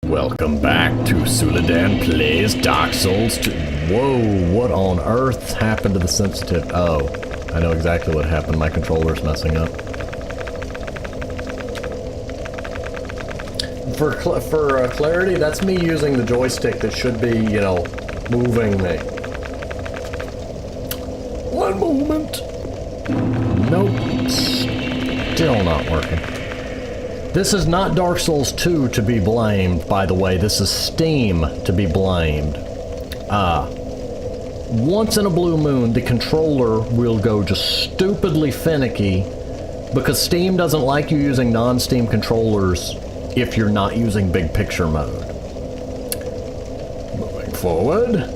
Welcome back to Suladan Plays Dark Souls 2. Whoa, what on earth happened to the sensitive? Oh, I know exactly what happened. My controller's messing up. For clarity, that's me using the joystick that should be, you know, moving me. One moment. Nope. Still not working. This is not Dark Souls 2 to be blamed, by the way. This is Steam to be blamed. Once in a blue moon, the controller will go just stupidly finicky because Steam doesn't like you using non-Steam controllers if you're not using big picture mode. Moving forward.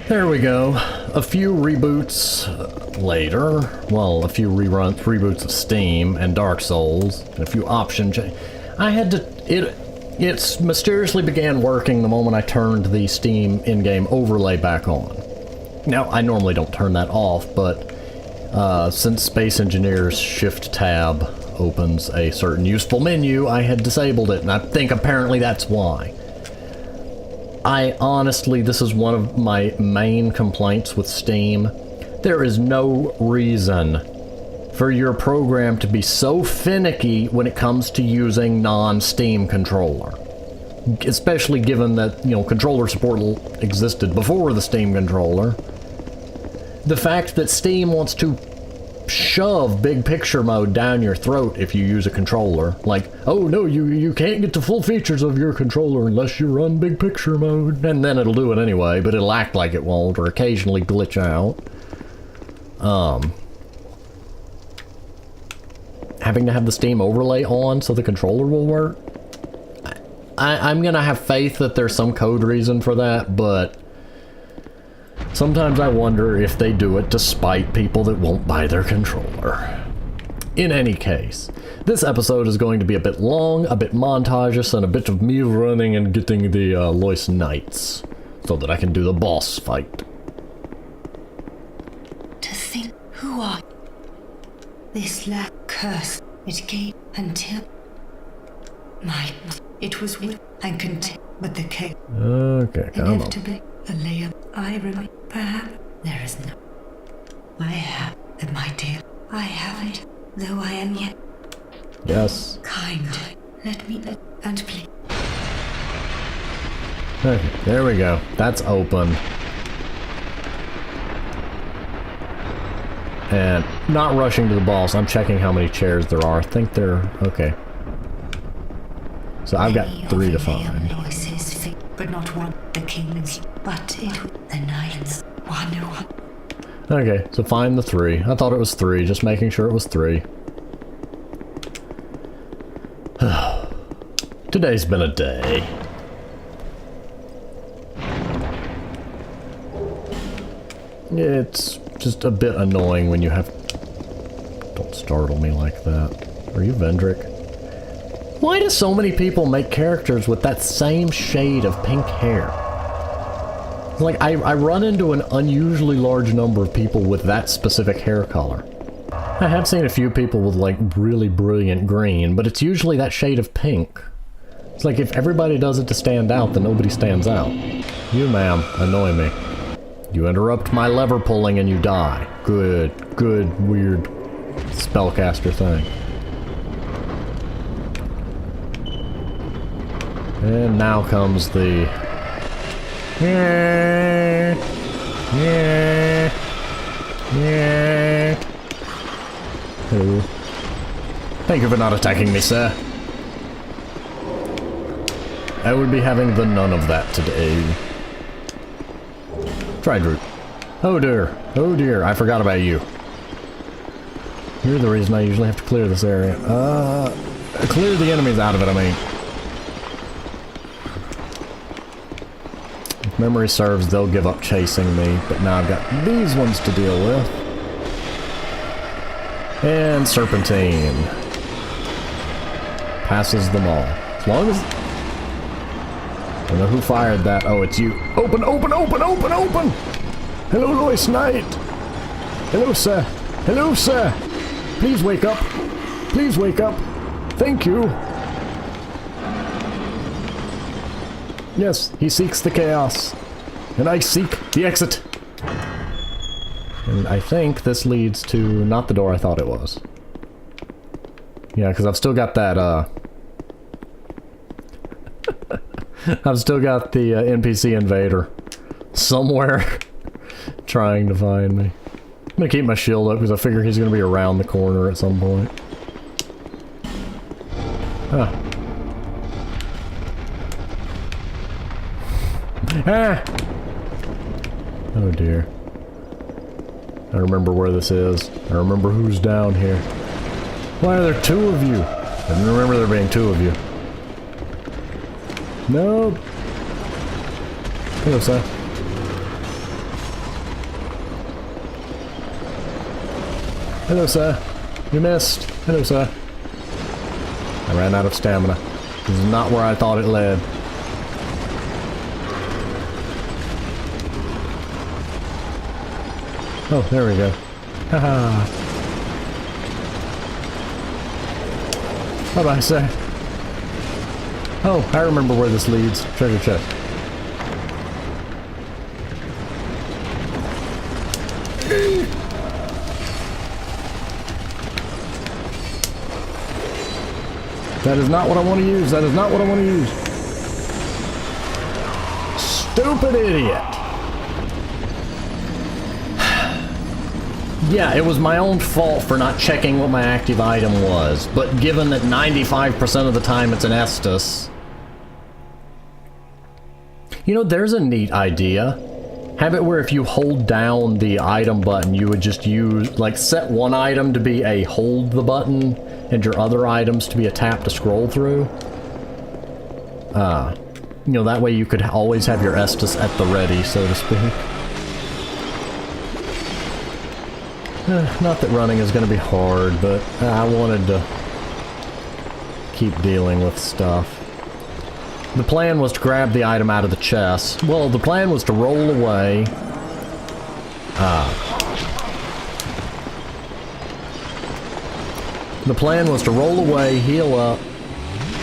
There we go. A few reboots later. Well, a few reboots of Steam and Dark Souls, and a few option I had to... It mysteriously began working the moment I turned the Steam in-game overlay back on. Now, I normally don't turn that off, but since Space Engineer's Shift tab opens a certain useful menu, I had disabled it, and I think apparently that's why. I honestly, this is one of my main complaints with Steam. There is no reason for your program to be so finicky when it comes to using non-Steam controller. Especially given that, you know, controller support existed before the Steam controller. The fact that Steam wants to shove big picture mode down your throat if you use a controller. Like, oh no, you can't get the full features of your controller unless you run big picture mode. And then it'll do it anyway, but it'll act like it won't, or occasionally glitch out. Having to have the Steam overlay on so the controller will work? I'm gonna have faith that there's some code reason for that, but sometimes I wonder if they do it to spite people that won't buy their controller. In any case, this episode is going to be a bit long, a bit montageous, and a bit of me running and getting the Loyce Knights so that I can do the boss fight. To think, who are you? This lack curse, it came until it was with and content, but the case. Okay, come on. Inevitably, a layer I remember. Perhaps there is no. I have it, my dear. I have it, though I am yet. Yes. Kind, let me and please. Okay, there we go. That's open. And not rushing to the boss, I'm checking how many chairs there are. I think there... okay. So I've got 3 to find. But not one, the kings, but it, the knights, one. Okay, so find the 3. I thought it was 3, just making sure it was 3. Today's been a day. It's just a bit annoying when you have... Don't startle me like that. Are you Vendrick? Why do so many people make characters with that same shade of pink hair? Like, I run into an unusually large number of people with that specific hair color. I have seen a few people with, like, really brilliant green, but it's usually that shade of pink. It's like, if everybody does it to stand out, then nobody stands out. You, ma'am, annoy me. You interrupt my lever pulling and you die. Good, weird spellcaster thing. And now comes the... Hello. Thank you for not attacking me, sir. I will be having the none of that today. Tried root. Oh dear, I forgot about you. You're the reason I usually have to clear this area. Clear the enemies out of it, I mean. If memory serves, they'll give up chasing me, but now I've got these ones to deal with. And Serpentine. Passes them all. As long as... I don't know who fired that. Oh, it's you. Open! Hello, Loyce Knight! Hello, sir! Hello, sir! Please wake up! Please wake up! Thank you! Yes, he seeks the chaos. And I seek the exit. And I think this leads to not the door I thought it was. Yeah, because I've still got that, I've still got the NPC invader somewhere trying to find me. I'm gonna keep my shield up because I figure he's gonna be around the corner at some point. Ah. Ah! Oh dear. I remember where this is. I remember who's down here. Why are there two of you? I didn't remember there being two of you. Nope. Hello, sir. Hello, sir. You missed. Hello, sir. I ran out of stamina. This is not where I thought it led. Oh, there we go. Haha. Bye-bye, sir. Oh, I remember where this leads. Treasure chest. That is not what I want to use. That is not what I want to use. Stupid idiot. Yeah, it was my own fault for not checking what my active item was, but given that 95% of the time it's an Estus... You know, there's a neat idea. Have it where if you hold down the item button, you would just use, like, set one item to be a hold the button, and your other items to be a tap to scroll through. You know, that way you could always have your Estus at the ready, so to speak. Not that running is going to be hard, but I wanted to keep dealing with stuff. The plan was to grab the item out of the chest. Well, the plan was to roll away. The plan was to roll away, heal up,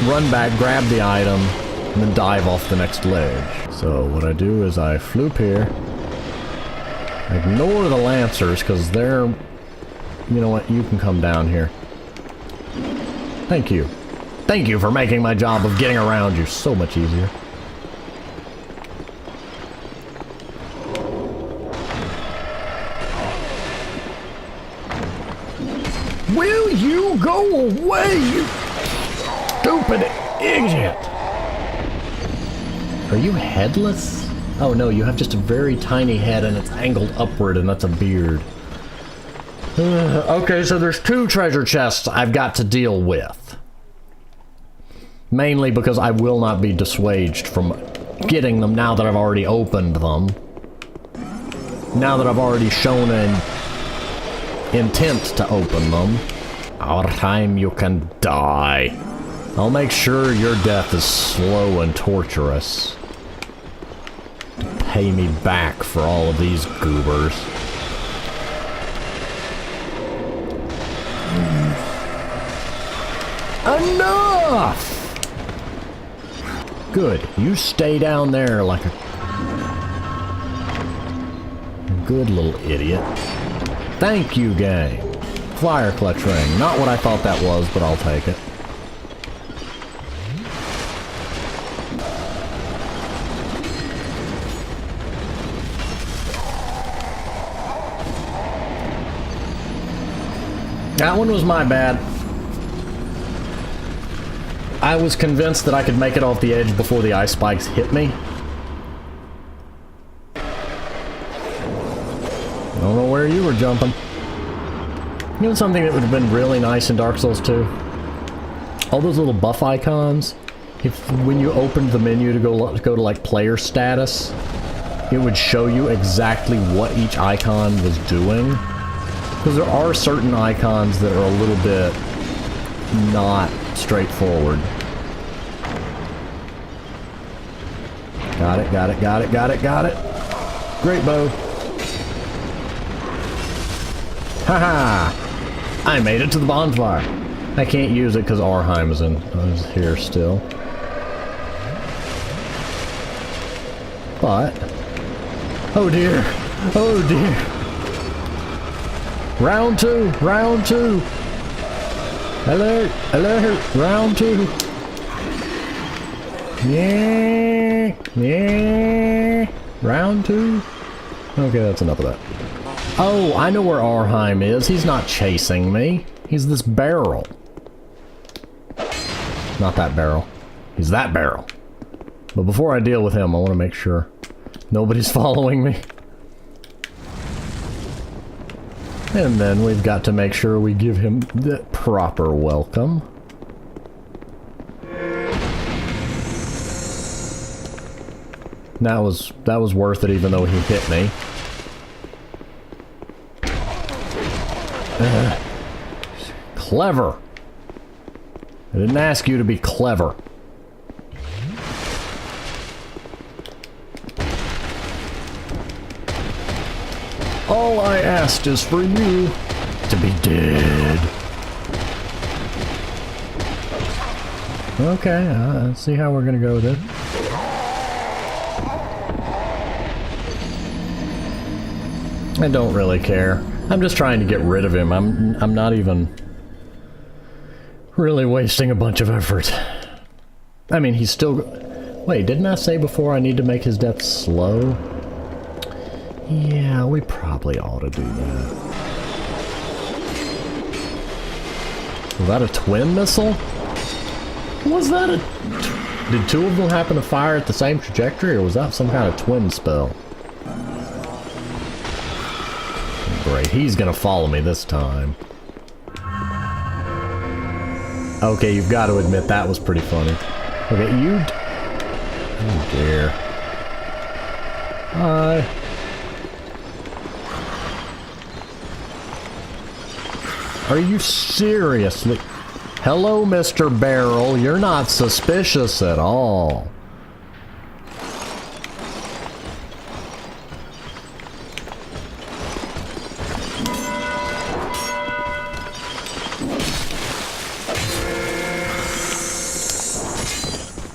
run back, grab the item, and then dive off the next ledge. So what I do is I floop here. Ignore the Lancers, because they're... You know what? You can come down here. Thank you. Thank you for making my job of getting around you so much easier. Will you go away, you stupid idiot? Are you headless? Oh no, you have just a very tiny head and it's angled upward and that's a beard. Okay, so there's two treasure chests I've got to deal with. Mainly because I will not be dissuaded from getting them now that I've already opened them. Now that I've already shown an intent to open them. Our time you can die. I'll make sure your death is slow and torturous. Pay me back for all of these goobers. Enough! Good. You stay down there like a good little idiot. Thank you, gang. Flyer clutch ring. Not what I thought that was, but I'll take it. That one was my bad. I was convinced that I could make it off the edge before the ice spikes hit me. I don't know where you were jumping. You know something that would have been really nice in Dark Souls 2? All those little buff icons. When you opened the menu to go to like player status, it would show you exactly what each icon was doing. Because there are certain icons that are a little bit not straightforward. Got it, got it, got it, got it, got it. Great bow. Haha! I made it to the bonfire. I can't use it because Arheim is here still. But... oh dear! Oh dear! Round 2! Round 2! Alert! Alert! Round 2! Yeah! Yeah! Round 2? Okay, that's enough of that. Oh, I know where Arheim is. He's not chasing me. He's this barrel. Not that barrel. He's that barrel. But before I deal with him, I want to make sure nobody's following me. And then we've got to make sure we give him the proper welcome. That was worth it, even though he hit me. Clever. I didn't ask you to be clever. All I asked is for you to be dead. Okay, let's see how we're gonna go with it. I don't really care. I'm just trying to get rid of him. I'm not even really wasting a bunch of effort. I mean, he's still... wait, didn't I say before I need to make his death slow? Yeah, we probably ought to do that. Was that a twin missile? Was that a... did two of them happen to fire at the same trajectory, or was that some kind of twin spell? Great, he's gonna follow me this time. Okay, you've got to admit that was pretty funny. Okay, you... oh dear. Hi. Are you seriously... hello, Mr. Barrel, you're not suspicious at all.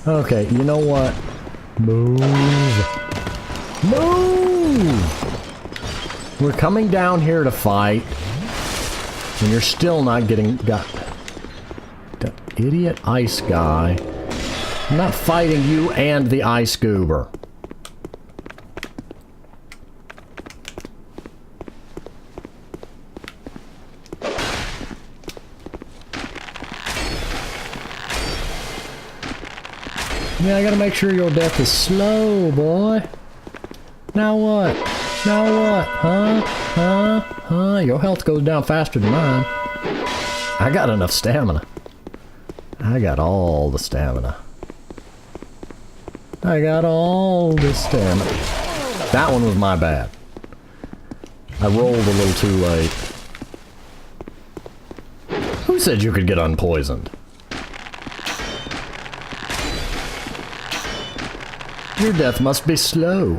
Okay, you know what? Move. Move! We're coming down here to fight, and you're still not getting... got... that idiot ice guy. I'm not fighting you and the ice goober. Yeah, I gotta make sure your death is slow, boy. Now what? Now what? Huh? Huh? Huh? Your health goes down faster than mine. I got enough stamina. I got all the stamina. I got all the stamina. That one was my bad. I rolled a little too late. Who said you could get unpoisoned? Your death must be slow.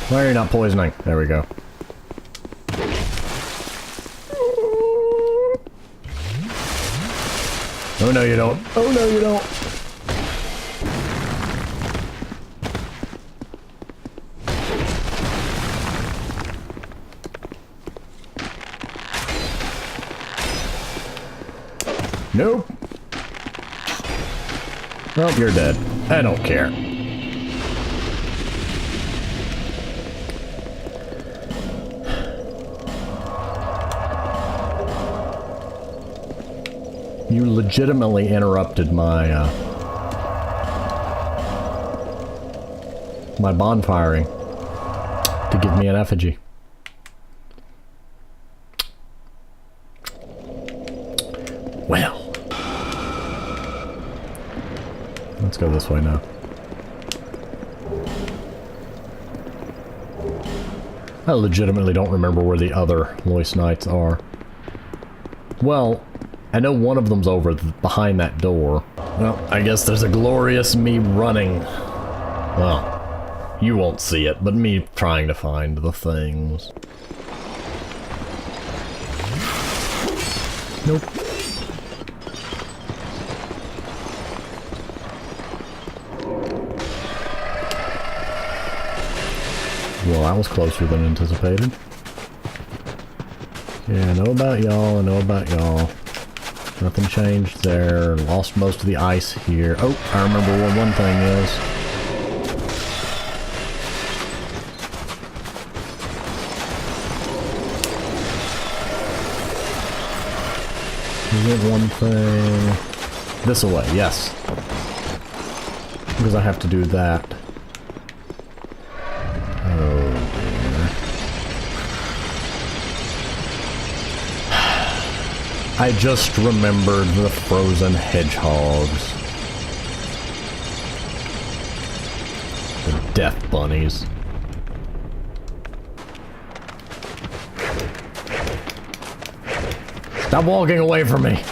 Why are you not poisoning? There we go. Oh no you don't. Oh no you don't. Nope. Well, you're dead. I don't care. You legitimately interrupted my, my bonfiring to give me an effigy. Well. Let's go this way now. I legitimately don't remember where the other Loyce Knights are. Well, I know one of them's over behind that door. Well, I guess there's a glorious me running. Well, you won't see it, but me trying to find the things. Nope. Well, that was closer than anticipated. Yeah, I know about y'all, I know about y'all. Nothing changed there. Lost most of the ice here. Oh, I remember what one thing is. Is it one thing? This away, yes. Because I have to do that. Oh dear. I just remembered the frozen hedgehogs. The death bunnies. Stop walking away from me.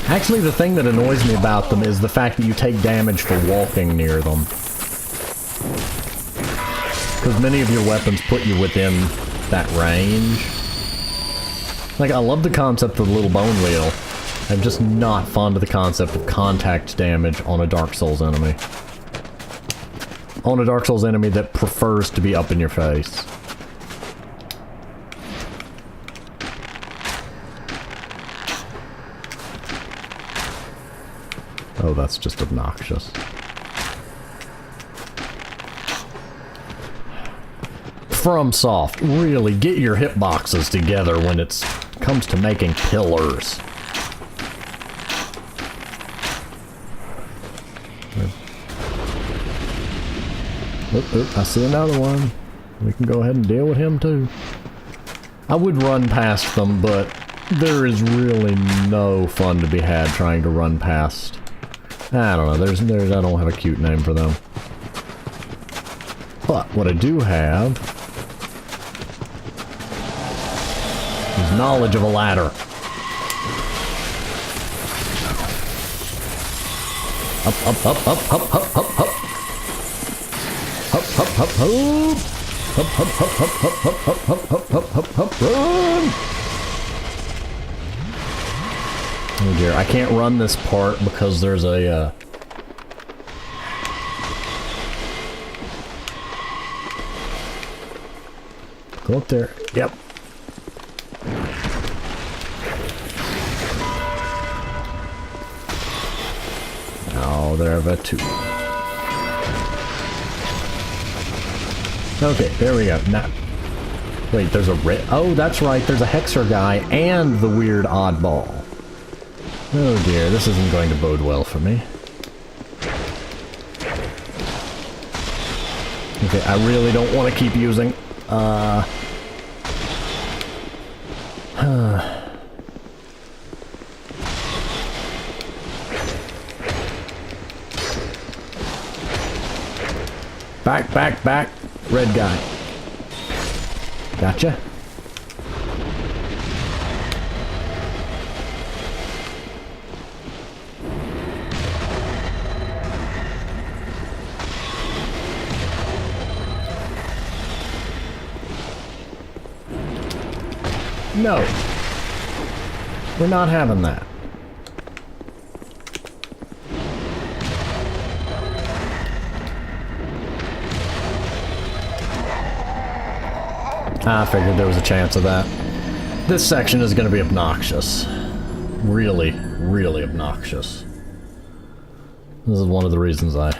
Actually, the thing that annoys me about them is the fact that you take damage for walking near them. Because many of your weapons put you within that range. Like, I love the concept of the little bone wheel. I'm just not fond of the concept of contact damage on a Dark Souls enemy. On a Dark Souls enemy that prefers to be up in your face. Oh, that's just obnoxious. FromSoft, really get your hitboxes together when it comes to making pillars. Oop, oop, I see another one. We can go ahead and deal with him too. I would run past them, but there is really no fun to be had trying to run past. I don't know, I don't have a cute name for them. But what I do have is knowledge of a ladder. Up, up, up, up, up, up, up, up. Hup, hup, hup, hup. Hup, hup, hup, hup, hup, hup, hup, hup, hup, hup, hup, run! Oh dear, I can't run this part because there's a, Go up there. Yep. Oh, there are two. Okay, there we go. Now, wait, there's a red. Oh, that's right. There's a Hexer guy and the weird oddball. Oh dear, this isn't going to bode well for me. Okay, I really don't want to keep using. Back, back, back. Red guy. Gotcha. No. We're not having that. I figured there was a chance of that. This section is going to be obnoxious. Really, really obnoxious. This is one of the reasons I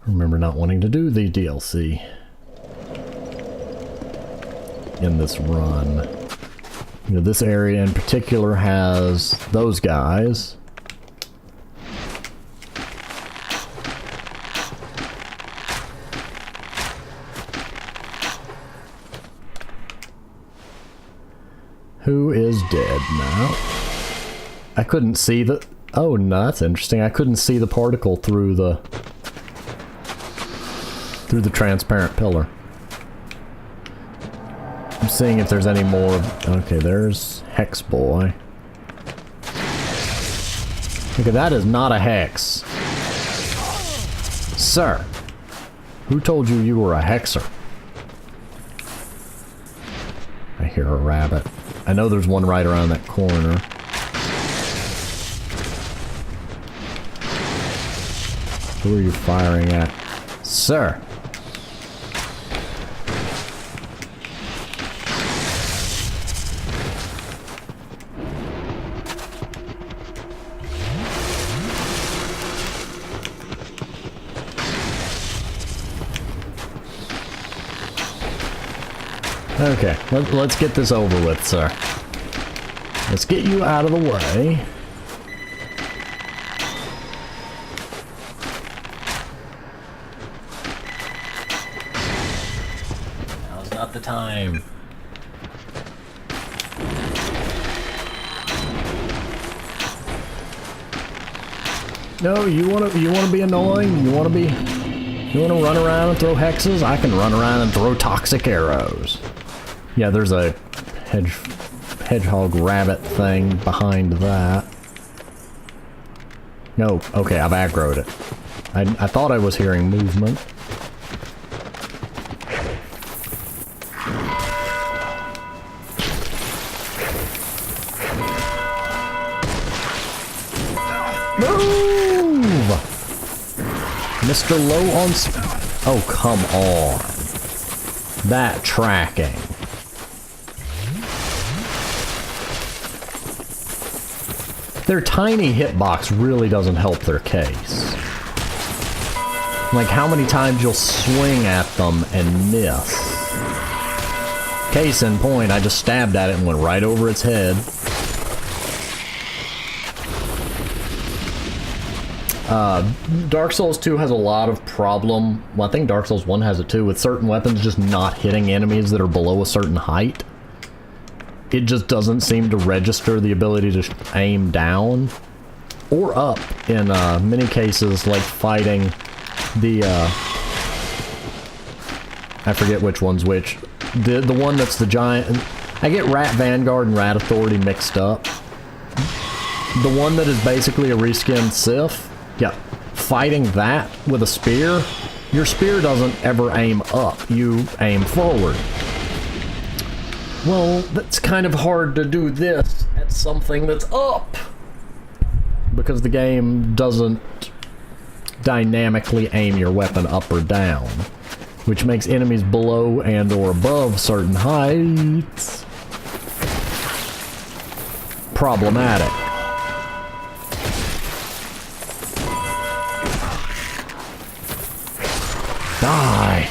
remember not wanting to do the DLC in this run. You know, this area in particular has those guys. Who is dead now? I couldn't see the... Oh, no, that's interesting. I couldn't see the particle through the transparent pillar. I'm seeing if there's any more... Okay, there's Hex Boy. Okay, that is not a Hex. Sir, who told you you were a Hexer? I hear a rabbit. I know there's one right around that corner. Who are you firing at? Sir! Okay, let's get this over with, sir. Let's get you out of the way. Now's not the time. No, you wanna be annoying? You wanna run around and throw hexes? I can run around and throw toxic arrows. Yeah, there's a hedgehog rabbit thing behind that. No, okay, I've aggroed it. I thought I was hearing movement. Move! Mr. Low on oh, come on. That tracking. Their tiny hitbox really doesn't help their case. Like how many times you'll swing at them and miss. Case in point, I just stabbed at it and went right over its head. Dark Souls 2 has a lot of problem, well I think Dark Souls 1 has it too, with certain weapons just not hitting enemies that are below a certain height. It just doesn't seem to register the ability to aim down or up in many cases, like fighting the I forget which one's which. The one that's the giant. I get Rat Vanguard and Rat Authority mixed up. The one that is basically a reskinned Sith. Yeah, fighting that with a spear. Your spear doesn't ever aim up. You aim forward. Well, that's kind of hard to do this at something that's up. Because the game doesn't dynamically aim your weapon up or down. Which makes enemies below and or above certain heights problematic. Die!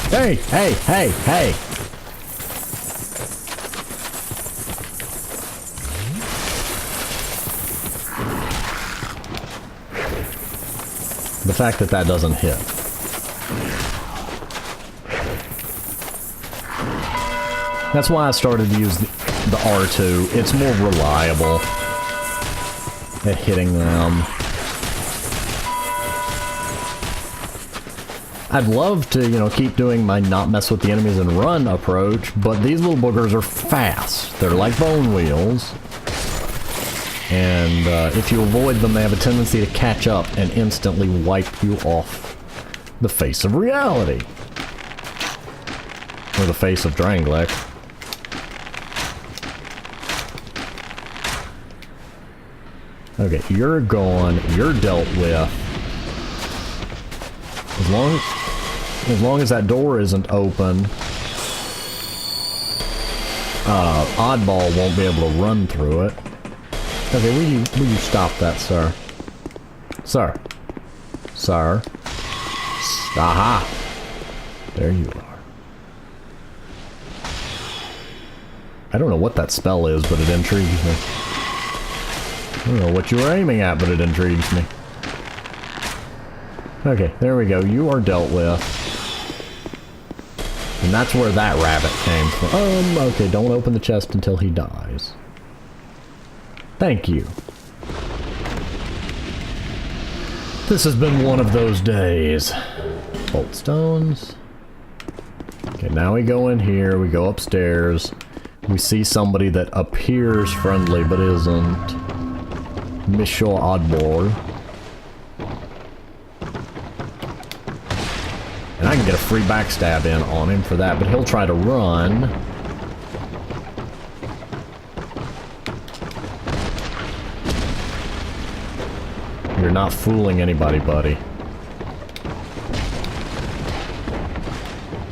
Hey, hey, hey, hey! The fact that that doesn't hit. That's why I started to use the R2. It's more reliable at hitting them. I'd love to, you know, keep doing my not mess with the enemies and run approach, but these little boogers are fast. They're like bone wheels. And if you avoid them, they have a tendency to catch up and instantly wipe you off the face of reality. Or the face of Dranglek. Okay, you're gone. You're dealt with. As long as that door isn't open, Oddball won't be able to run through it. Okay, will you stop that, sir? Sir. Sir. Aha! There you are. I don't know what that spell is, but it intrigues me. I don't know what you were aiming at, but it intrigues me. Okay, there we go. You are dealt with. And that's where that rabbit came from. Okay, don't open the chest until he dies. Thank you. This has been one of those days. Bolt stones. Okay, now we go in here, we go upstairs. We see somebody that appears friendly but isn't. Monsieur Oddball. And I can get a free backstab in on him for that, but he'll try to run. You're not fooling anybody, buddy.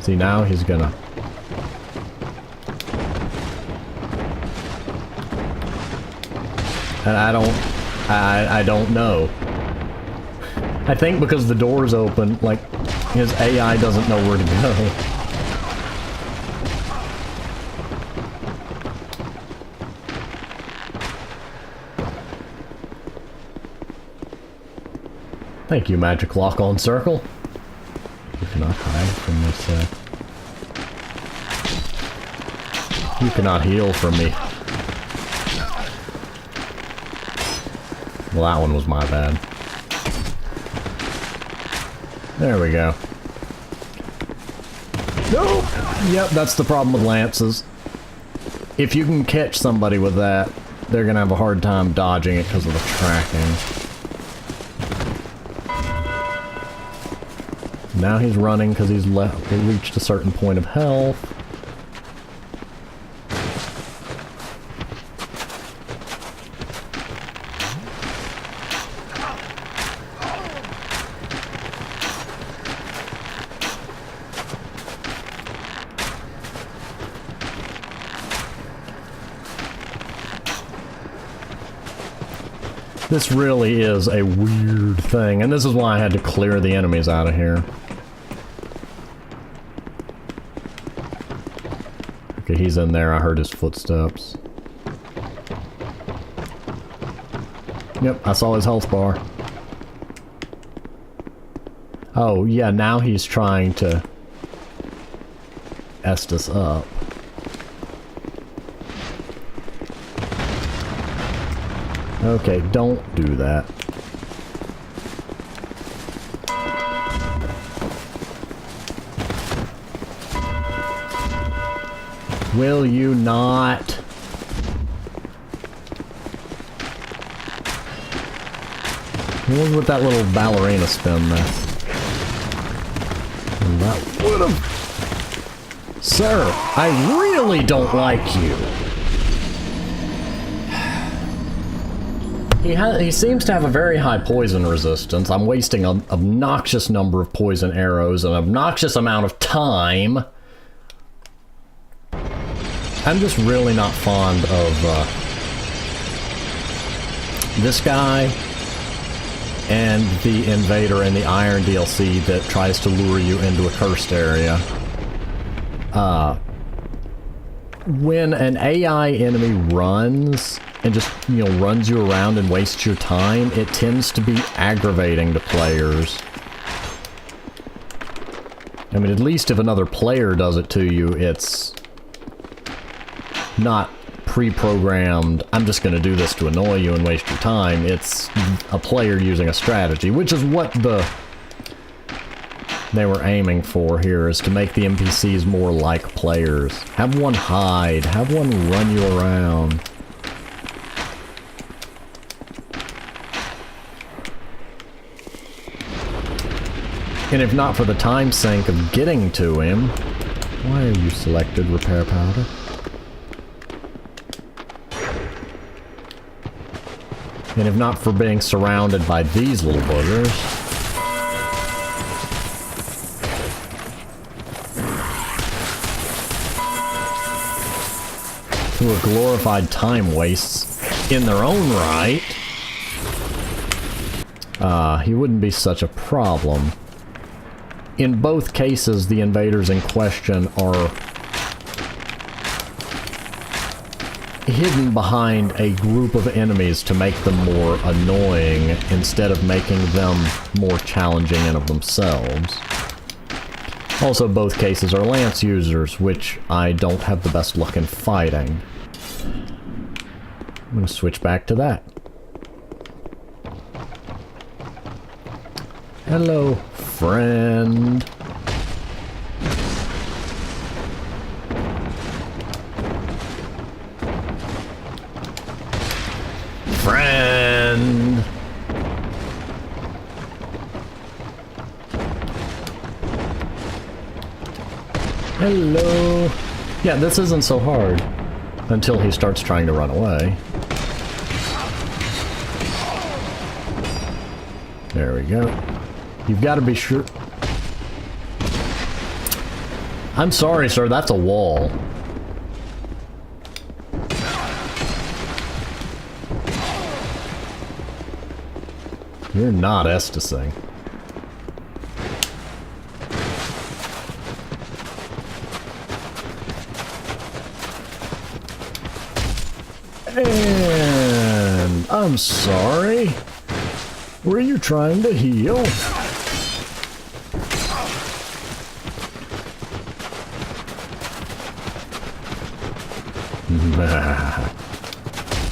See, now he's gonna... And I don't know. I think because the door's open, like, his AI doesn't know where to go. Thank you, Magic Lock-On Circle. You cannot hide from this, You cannot heal from me. Well, that one was my bad. There we go. Nope! Yep, that's the problem with lances. If you can catch somebody with that, they're gonna have a hard time dodging it because of the tracking. Now he's running because he's reached a certain point of health. This really is a weird thing, and this is why I had to clear the enemies out of here. Okay, he's in there. I heard his footsteps. Yep, I saw his health bar. Oh, yeah, now he's trying to est us up. Okay, don't do that. Will you not? What was with that little ballerina spin there? That would've... Sir, I really don't like you. He seems to have a very high poison resistance. I'm wasting an obnoxious number of poison arrows, an obnoxious amount of time. I'm just really not fond of this guy and the invader in the Iron DLC that tries to lure you into a cursed area. When an AI enemy runs and just, you know, runs you around and wastes your time, it tends to be aggravating to players. I mean, at least if another player does it to you, it's not pre-programmed, I'm just going to do this to annoy you and waste your time. It's a player using a strategy, which is what they were aiming for here, is to make the NPCs more like players. Have one hide, have one run you around. And if not for the time sink of getting to him... Why are you selected, Repair Powder? And if not for being surrounded by these little boogers... who are glorified time wastes in their own right... he wouldn't be such a problem. In both cases, the invaders in question are hidden behind a group of enemies to make them more annoying instead of making them more challenging in of themselves. Also, both cases are lance users, which I don't have the best luck in fighting. I'm gonna switch back to that. Hello, friend. Friend. Hello. Yeah, this isn't so hard until he starts trying to run away. There we go. You've got to be sure. I'm sorry, sir, that's a wall. You're not Estusing. And I'm sorry. Were you trying to heal?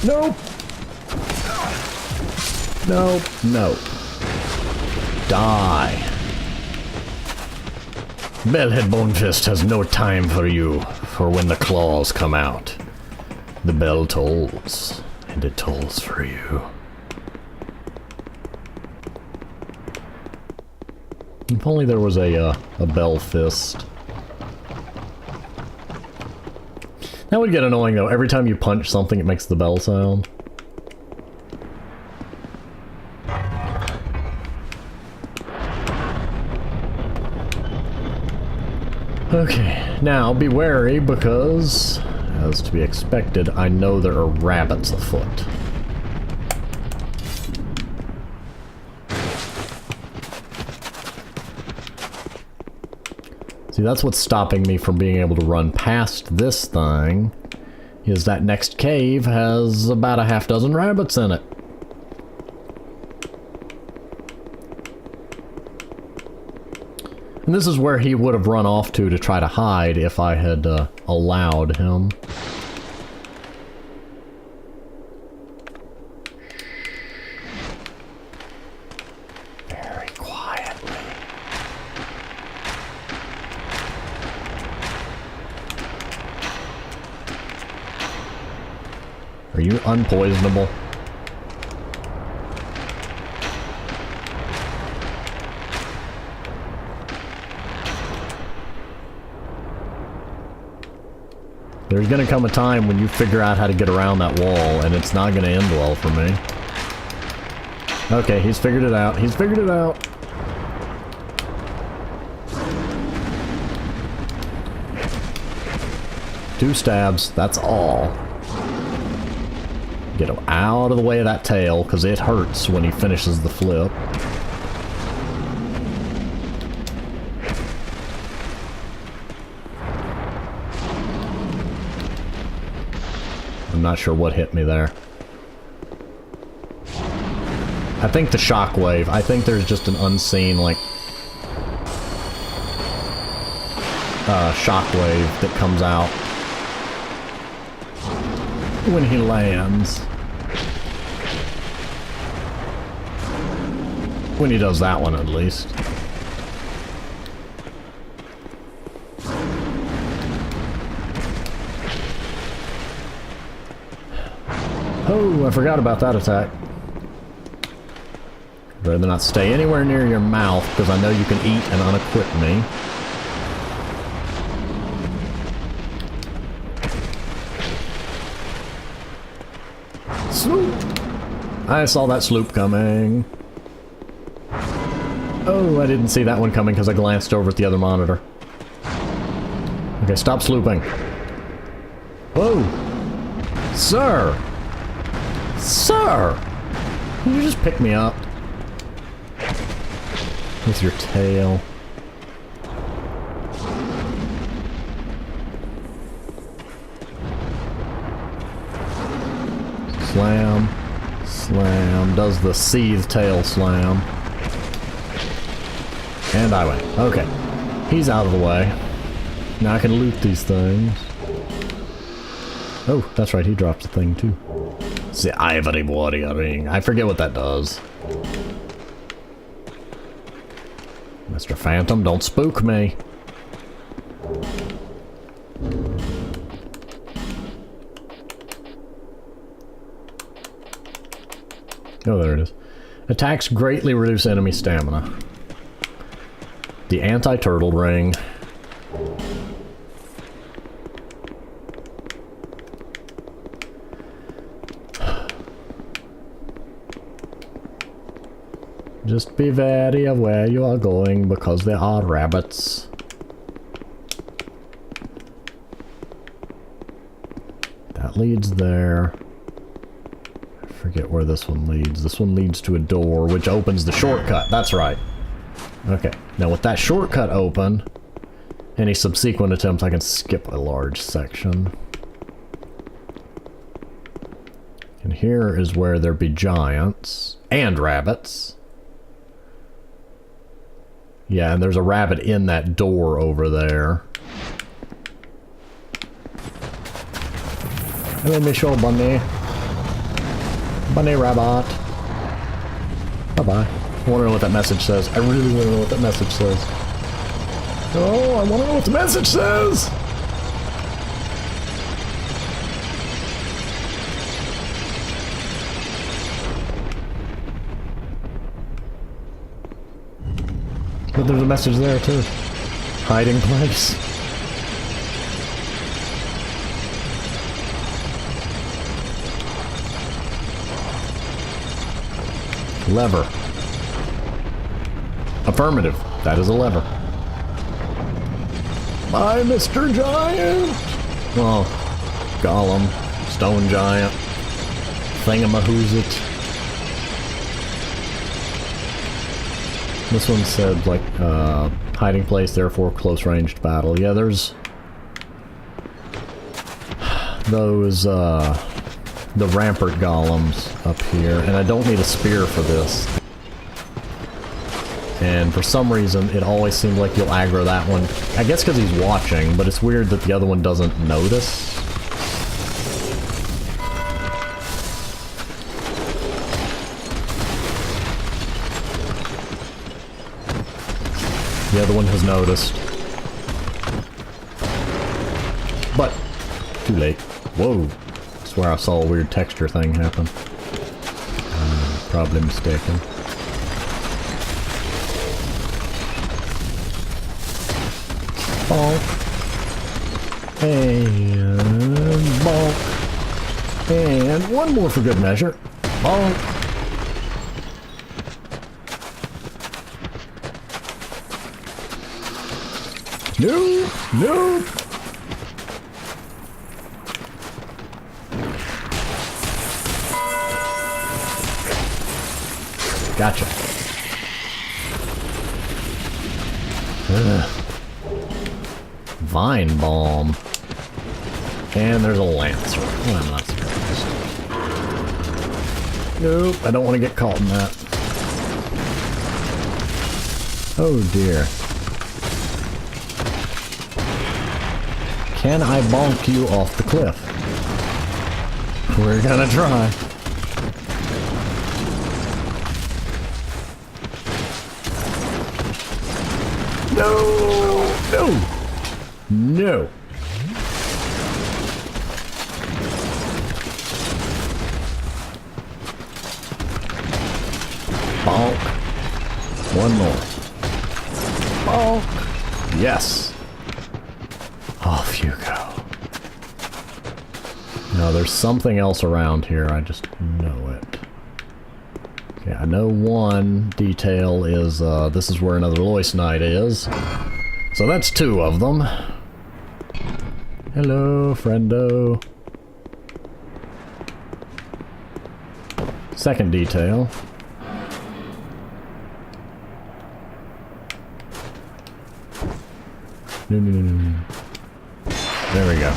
Nope. Nope. Nope. Die. Bellhead Bonefist has no time for you, for when the claws come out. The bell tolls, and it tolls for you. If only there was a bell fist. That would get annoying though. Every time you punch something, it makes the bell sound. Okay, now be wary because, as to be expected, I know there are rabbits afoot. See, that's what's stopping me from being able to run past this thing, is that next cave has about a half dozen rabbits in it. And this is where he would have run off to try to hide if I had allowed him. Very quietly. Are you unpoisonable? There's gonna come a time when you figure out how to get around that wall, and it's not gonna end well for me. Okay, he's figured it out. He's figured it out. Two stabs, that's all. Get him out of the way of that tail, because it hurts when he finishes the flip. I'm not sure what hit me there. I think the shockwave. I think there's just an unseen, like, shockwave that comes out when he lands. When he does that one, at least. Oh, I forgot about that attack. I'd rather not stay anywhere near your mouth, because I know you can eat and unequip me. Sloop! I saw that sloop coming. Oh, I didn't see that one coming because I glanced over at the other monitor. Okay, stop slooping. Whoa! Sir! Sir! Can you just pick me up? With your tail. Slam. Slam. Does the seethe tail slam. And I win. Okay. He's out of the way. Now I can loot these things. Oh, that's right, he drops a thing too. It's the ivory warrior ring. I forget what that does. Mr. Phantom, don't spook me. Oh, there it is. Attacks greatly reduce enemy stamina. The anti-turtle ring. Just be wary of where you are going because there are rabbits. That leads there. I forget where this one leads. This one leads to a door which opens the shortcut. That's right. Okay. Now with that shortcut open, any subsequent attempts I can skip a large section. And here is where there be giants and rabbits. Yeah, and there's a rabbit in that door over there. Hello, Michelle Bunny. Bunny rabbit. Bye-bye. I want to know what that message says. I really want to know what that message says. Oh, I want to know what the message says! But there's a message there too. Hiding place. Lever. Affirmative. That is a lever. Bye, Mr. Giant! Well, Golem, Stone Giant, Thingamahoozit. This one said, like, hiding place, therefore close-ranged battle. Yeah, there's those, the rampart golems up here, and I don't need a spear for this. And for some reason, it always seems like you'll aggro that one. I guess because he's watching, but it's weird that the other one doesn't notice. The other one has noticed. But, too late. Whoa. I swear I saw a weird texture thing happen. Probably mistaken. Bonk. And bonk. And one more for good measure. Bonk. No! No! Gotcha. Vine Bomb. And there's a Lancer. Well, I'm not surprised. Nope, I don't want to get caught in that. Oh dear. Can I bonk you off the cliff? We're gonna try. No! No! No! Bonk. One more. Bonk. Yes. Off you go. Now there's something else around here, I just know it. Okay, I know one detail is, this is where another Loyce Knight is. So that's two of them. Hello, friendo. Second detail. No. There we go.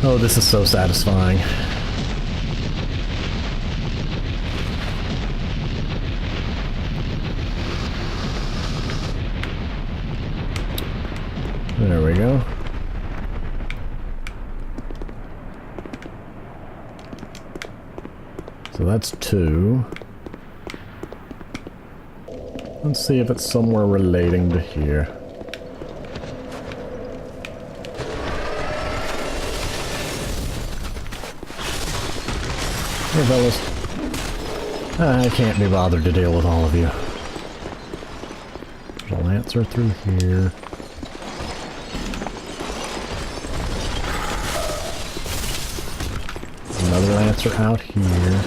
Oh, this is so satisfying. There we go. So that's two. Let's see if it's somewhere relating to here. Hey fellas. I can't be bothered to deal with all of you. There's a Lancer through here. Another Lancer out here.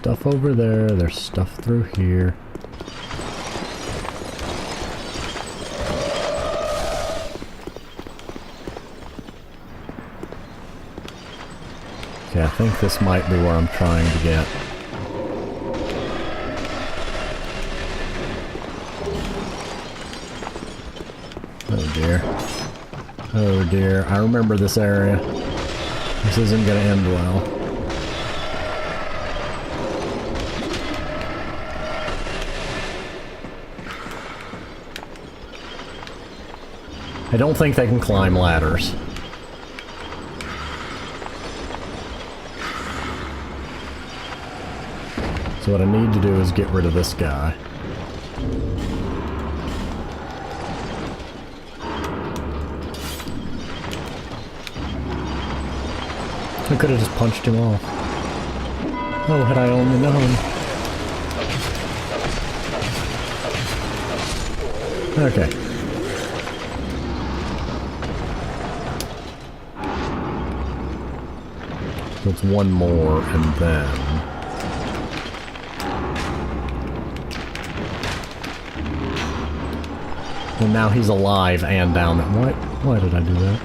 stuff over there, there's stuff through here. Okay, I think this might be where I'm trying to get. Oh dear. Oh dear, I remember this area. This isn't gonna end well. I don't think they can climb ladders. So what I need to do is get rid of this guy. I could have just punched him off. Oh, had I only known. Okay. So it's one more, and then... And now he's alive and down there. Why did I do that?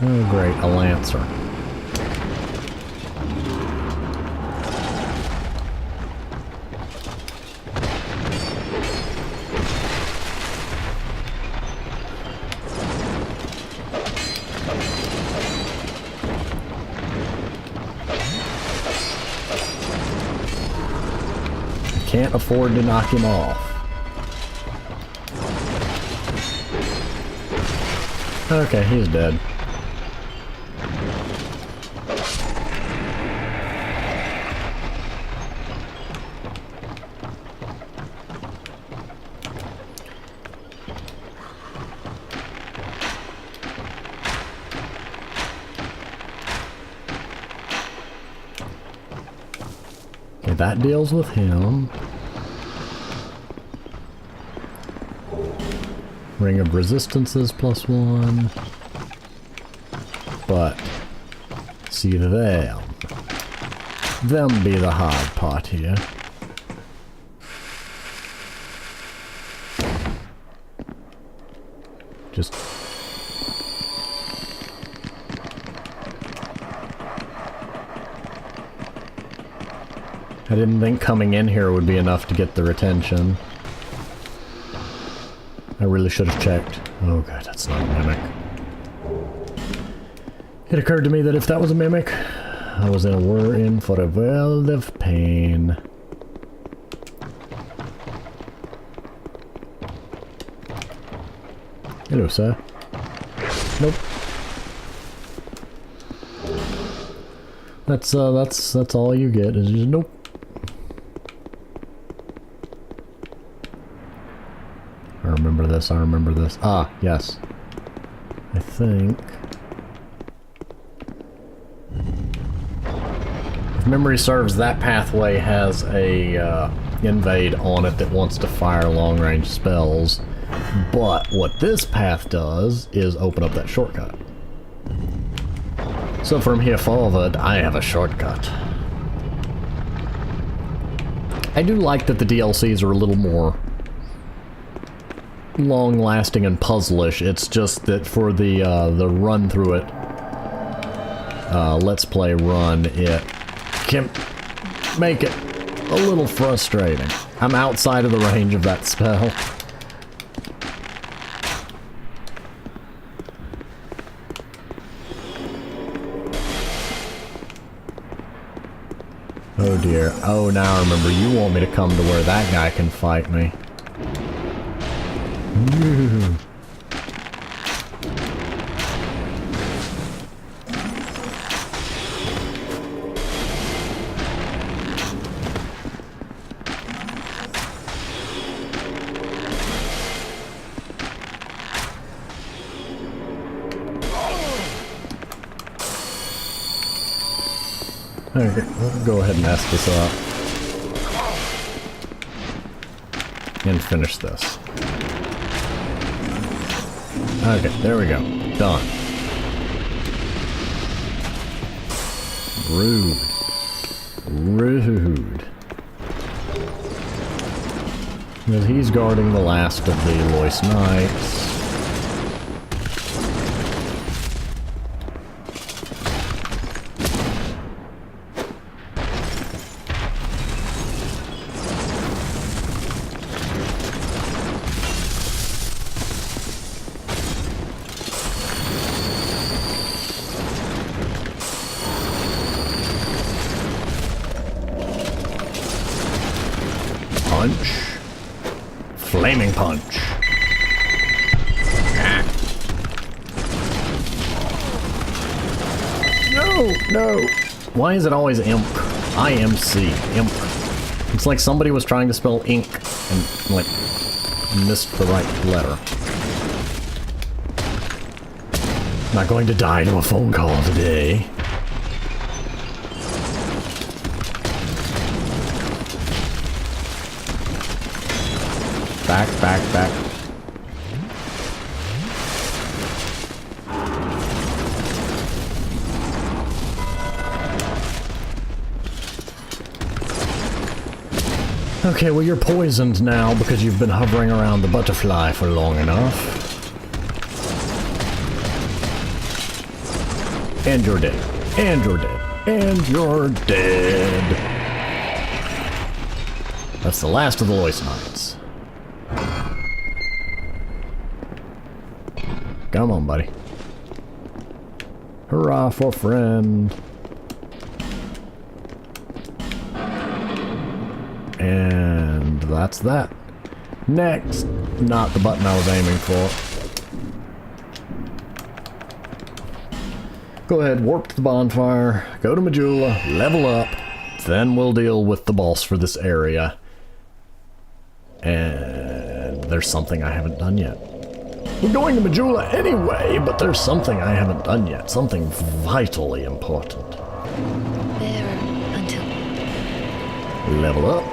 Oh great, a lancer. Can't afford to knock him off. Okay, he's dead. Okay, that deals with him. Ring of Resistances +1. But, see them. Them be the hard part here. Just... I didn't think coming in here would be enough to get their attention. I really should have checked. Oh god, that's not a mimic. It occurred to me that if that was a mimic, we're in for a world of pain. Hello, sir. Nope. That's all you get is just nope. I remember this, I remember this. Ah, yes. I think... if memory serves, that pathway has a invade on it that wants to fire long-range spells. But what this path does is open up that shortcut. So from here forward, I have a shortcut. I do like that the DLCs are a little more long-lasting and puzzlish. It's just that for the run through it, Let's Play run, it can make it a little frustrating. I'm outside of the range of that spell. Oh dear. Oh, now I remember. You want me to come to where that guy can fight me. Ooh. Okay, we'll go ahead and mess this up. And finish this. Okay, there we go. Done. Rude. Rude. Because he's guarding the last of the Loyce Knights. Punch. Flaming punch. Ah. No. Why is it always imp? IMC. Imp. It's like somebody was trying to spell ink and, like, missed the right letter. Not going to die to a phone call today. Back. Okay, well you're poisoned now because you've been hovering around the butterfly for long enough. And you're dead. And you're dead. And you're dead. That's the last of the Loyce Knights. Come on, buddy. Hurrah for friend. And that's that. Next. Not the button I was aiming for. Go ahead, warp to the bonfire, go to Majula, level up, then we'll deal with the boss for this area. And there's something I haven't done yet. We're going to Majula anyway, but there's something I haven't done yet. Something vitally important. There until... Level up.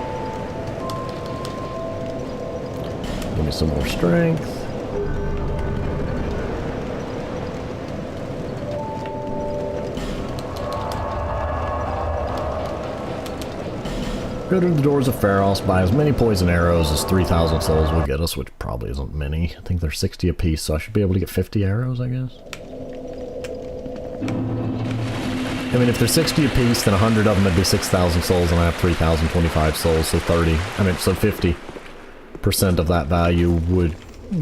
Give me some more strength. Go to the Doors of Pharos, buy as many poison arrows as 3,000 souls will get us, which probably isn't many. I think they're 60 apiece, so I should be able to get 50 arrows, I guess. I mean, if they're 60 apiece, then 100 of them would be 6,000 souls, and I have 3,025 souls, so 50% of that value would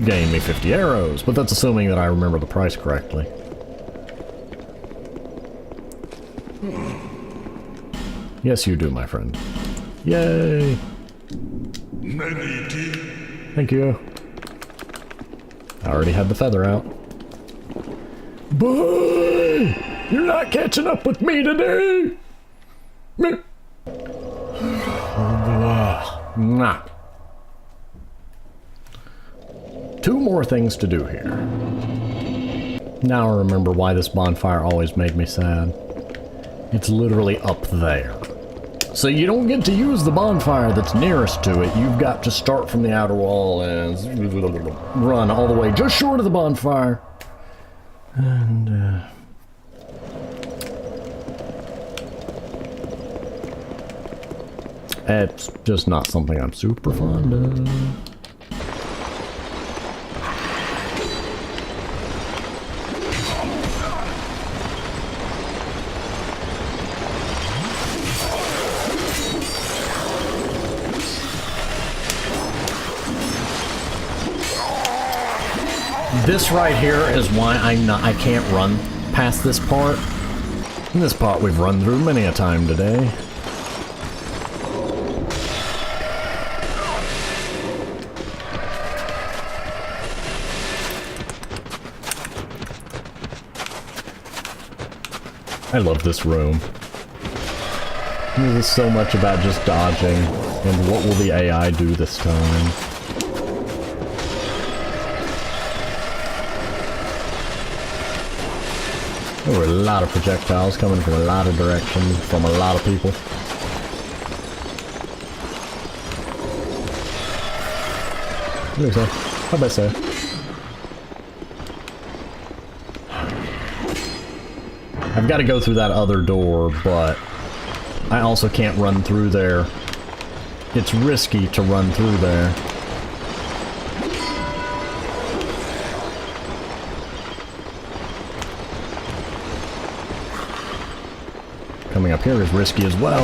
gain me 50 arrows, but that's assuming that I remember the price correctly. Yes, you do, my friend. Yay! Thank you. I already had the feather out. Boy! You're not catching up with me today! Nah. Two more things to do here. Now I remember why this bonfire always made me sad. It's literally up there. So you don't get to use the bonfire that's nearest to it. You've got to start from the outer wall and run all the way just short of the bonfire. And, it's just not something I'm super fond of. This right here is why I can't run past this part. And this part we've run through many a time today. I love this room. This is so much about just dodging and what will the AI do this time. There were a lot of projectiles coming from a lot of directions, from a lot of people. What do you say? How'd I say? I've got to go through that other door, but I also can't run through there. It's risky to run through there. Coming up here is risky as well.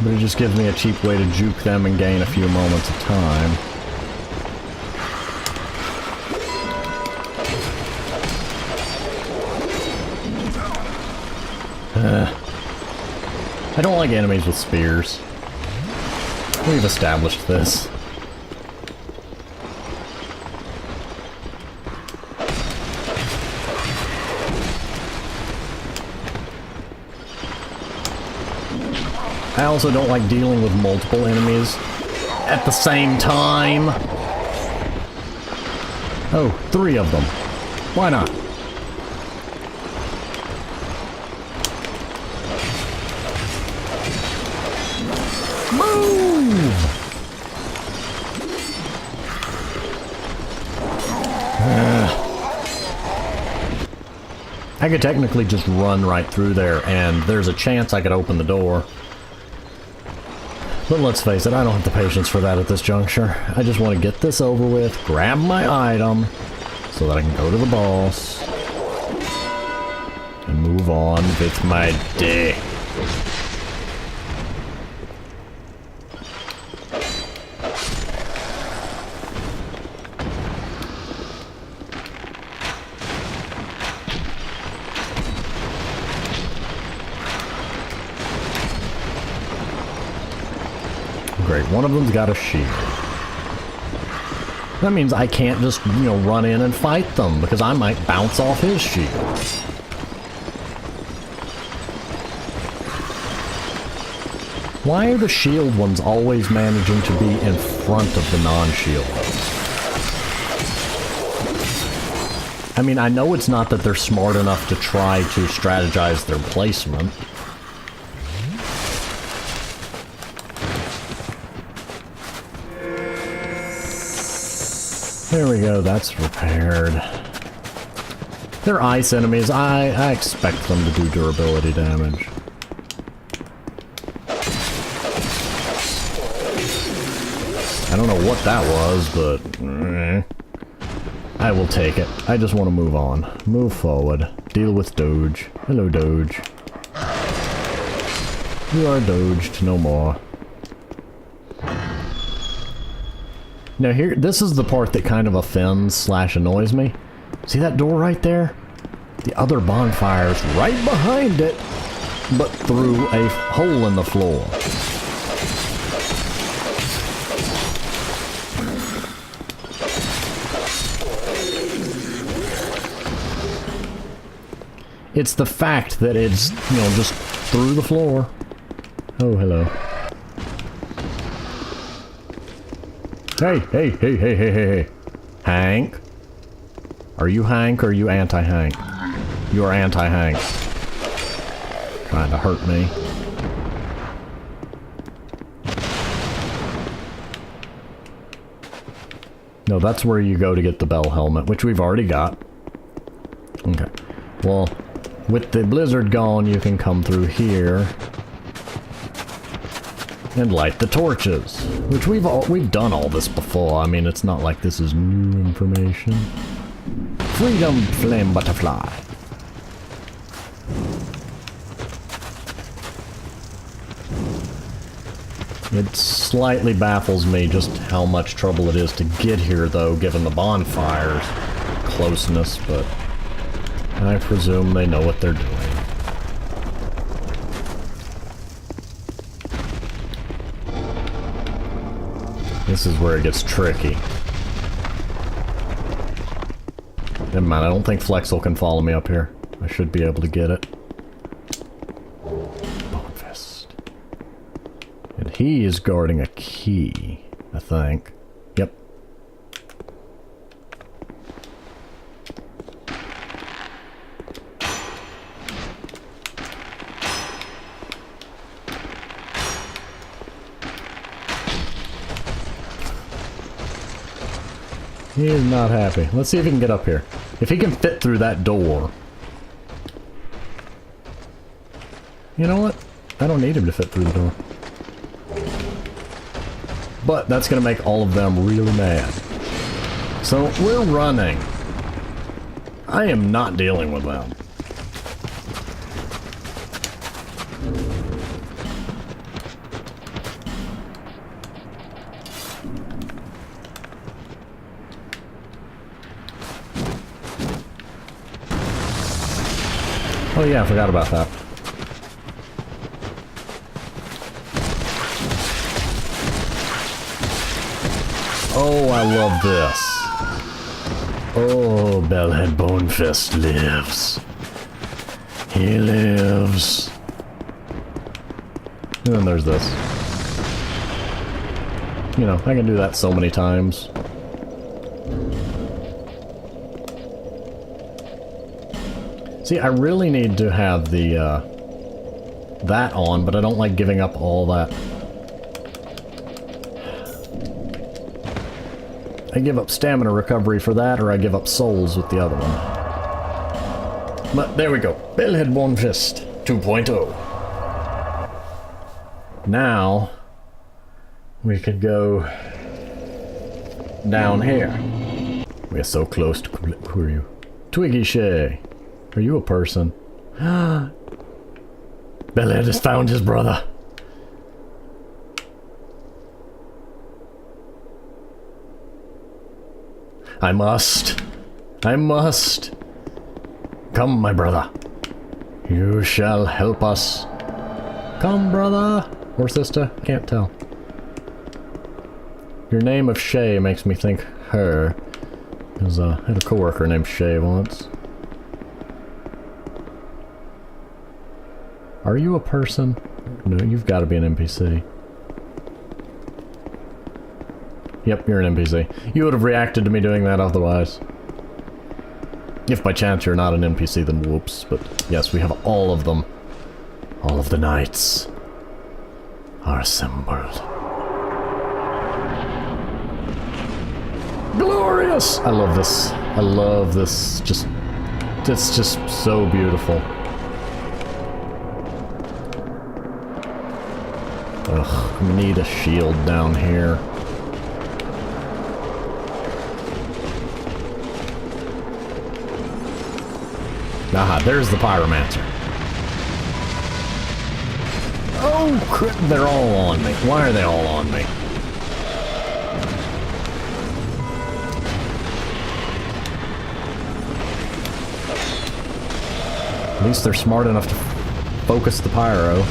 But it just gives me a cheap way to juke them and gain a few moments of time. I don't like enemies with spears. We've established this. I also don't like dealing with multiple enemies at the same time. Oh, 3 of them. Why not? Move! I could technically just run right through there, and there's a chance I could open the door. But let's face it, I don't have the patience for that at this juncture. I just want to get this over with, grab my item, so that I can go to the boss, and move on with my day. Great, one of them's got a shield. That means I can't just, you know, run in and fight them, because I might bounce off his shield. Why are the shield ones always managing to be in front of the non-shield ones? I mean, I know it's not that they're smart enough to try to strategize their placement. There we go, that's repaired. They're ice enemies. I expect them to do durability damage. I don't know what that was, but I will take it. I just want to move on. Move forward. Deal with Doge. Hello, Doge. You are doged no more. Now here, this is the part that kind of offends / annoys me. See that door right there? The other bonfire's right behind it, but through a hole in the floor. It's the fact that it's, you know, just through the floor. Oh, hello. Hey, hey, hey, hey, hey, hey, hey. Hank? Are you Hank or are you anti-Hank? You are anti-Hank. Trying to hurt me. No, that's where you go to get the bell helmet, which we've already got. Okay. Well, with the blizzard gone, you can come through here and light the torches, which we've done all this before. I mean, it's not like this is new information. Freedom flame butterfly. It slightly baffles me just how much trouble it is to get here, though, given the bonfire's closeness, but I presume they know what they're doing. This is where it gets tricky. Never mind, I don't think Flexel can follow me up here. I should be able to get it. Bonefist. And he is guarding a key, I think. Yep. He is not happy. Let's see if he can get up here. If he can fit through that door. You know what? I don't need him to fit through the door. But that's going to make all of them really mad. So we're running. I am not dealing with them. Oh yeah, I forgot about that. Oh, I love this. Oh, Bellhead Bonefist lives. He lives. And then there's this. You know, I can do that so many times. See, I really need to have the, that on, but I don't like giving up all that. I give up stamina recovery for that, or I give up souls with the other one. But there we go. Bellhead Bonefist 2.0. Now, we could go down here. We are so close to... Who are you? Twiggy Shay. Are you a person? Bellhead has found his brother. I must. Come, my brother. You shall help us. Come, brother. Or sister? Can't tell. Your name of Shay makes me think her. Because I had a coworker named Shay once. Are you a person? No, you've got to be an NPC. Yep, you're an NPC. You would have reacted to me doing that otherwise. If by chance you're not an NPC, then whoops. But yes, we have all of them. All of the knights are assembled. Glorious! I love this. I love this. It's just so beautiful. Ugh, I need a shield down here. Aha, there's the pyromancer. Oh, crap, they're all on me. Why are they all on me? At least they're smart enough to focus the pyro.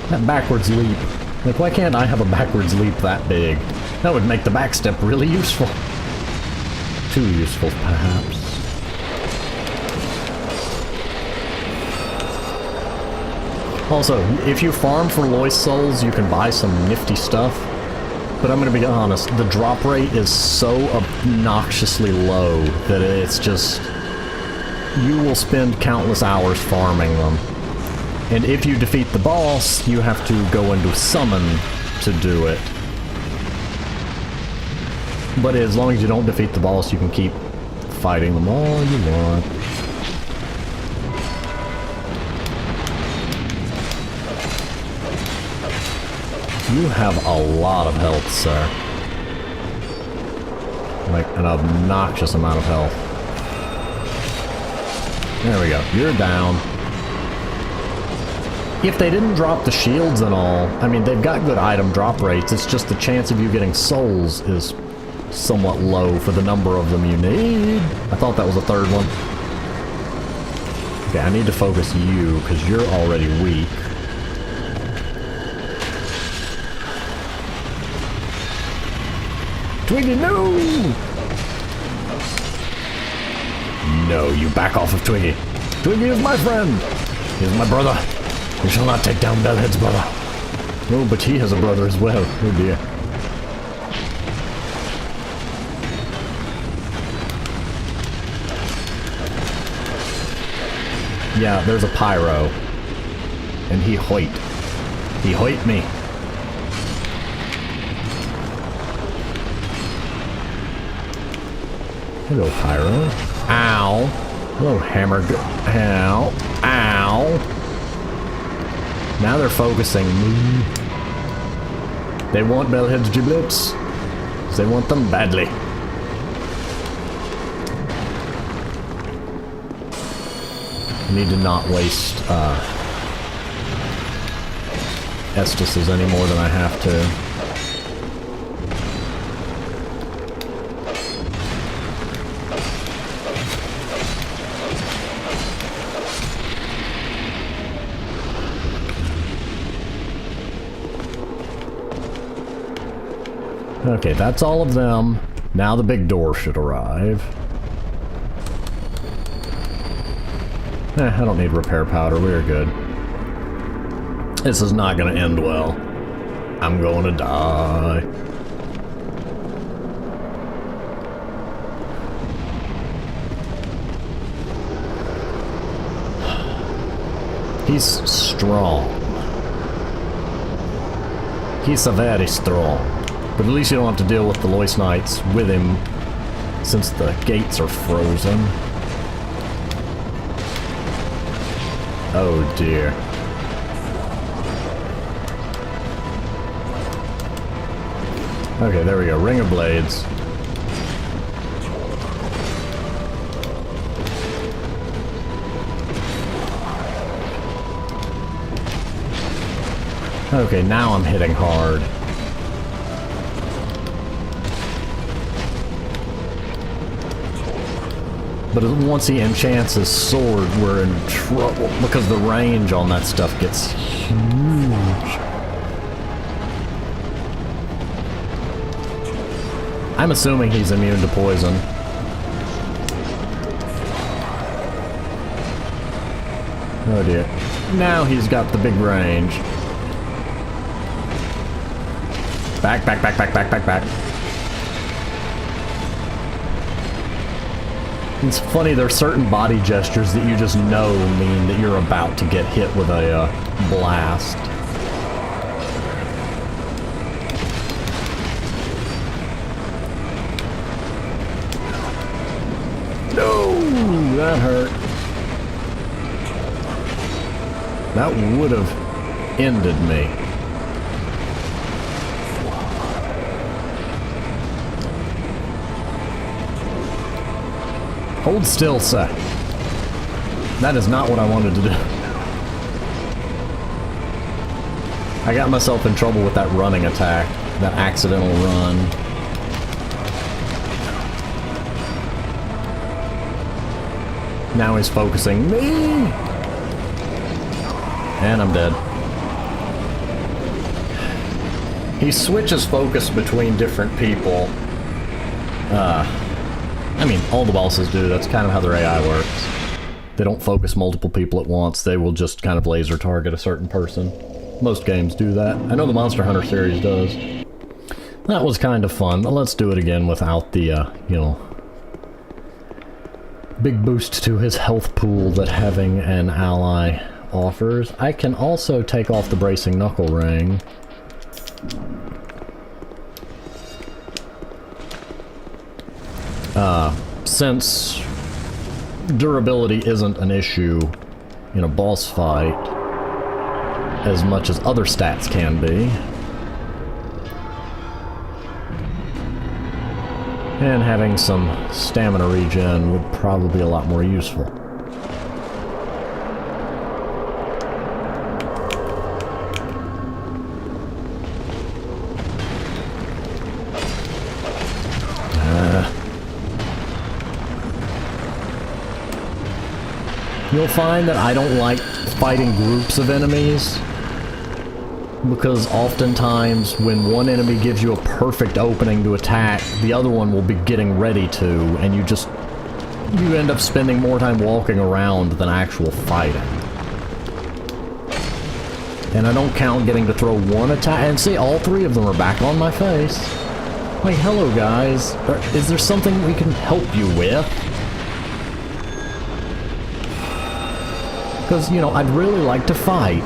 That backwards leap. Like, why can't I have a backwards leap that big? That would make the backstep really useful. Too useful, perhaps. Also, if you farm for Loyce souls, you can buy some nifty stuff. But I'm gonna be honest, the drop rate is so obnoxiously low that it's just... You will spend countless hours farming them. And if you defeat the boss, you have to go into summon to do it. But as long as you don't defeat the boss, you can keep fighting them all you want. You have a lot of health, sir. Like, an obnoxious amount of health. There we go. You're down. If they didn't drop the shields and all, I mean, they've got good item drop rates. It's just the chance of you getting souls is somewhat low for the number of them you need. I thought that was a third one. Okay, I need to focus you, because you're already weak. Twiggy, no! No, you back off of Twiggy. Twiggy is my friend. He is my brother. You shall not take down Bellhead's brother. Oh, but he has a brother as well. Oh dear. Yeah, there's a pyro. And he hoit. He hit me. Hello, Pyro. Ow. Hello, Hammer. Ow. Ow. Now they're focusing. They want Bellhead's giblets. They want them badly. I need to not waste Estases any more than I have to. Okay, that's all of them. Now the big door should arrive. I don't need repair powder. We're good. This is not gonna end well. I'm gonna die. He's strong. He's very strong. But at least you don't have to deal with the Loyce Knights with him, since the gates are frozen. Oh dear. Okay, there we go. Ring of Blades. Okay, now I'm hitting hard. But once he enchants his sword, we're in trouble, because the range on that stuff gets huge. I'm assuming he's immune to poison. Oh dear. Now he's got the big range. Back, back, back, back, back, back, back. It's funny, there are certain body gestures that you just know mean that you're about to get hit with a blast. No, that hurt. That would have ended me. Hold still, sir. That is not what I wanted to do. I got myself in trouble with that running attack, that accidental run. Now he's focusing me! And I'm dead. He switches focus between different people. I mean, all the bosses do. That's kind of how their AI works. They don't focus multiple people at once. They will just kind of laser target a certain person. Most games do that. I know the Monster Hunter series does. That was kind of fun. Let's do it again without the, you know, big boost to his health pool that having an ally offers. I can also take off the Bracing Knuckle Ring. Since durability isn't an issue in a boss fight as much as other stats can be, and having some stamina regen would probably be a lot more useful. You'll find that I don't like fighting groups of enemies, because oftentimes when one enemy gives you a perfect opening to attack, the other one will be getting ready to, and you end up spending more time walking around than actual fighting. And I don't count getting to throw one attack, and see, all three of them are back on my face. Like, hello guys, is there something we can help you with? Because, you know, I'd really like to fight.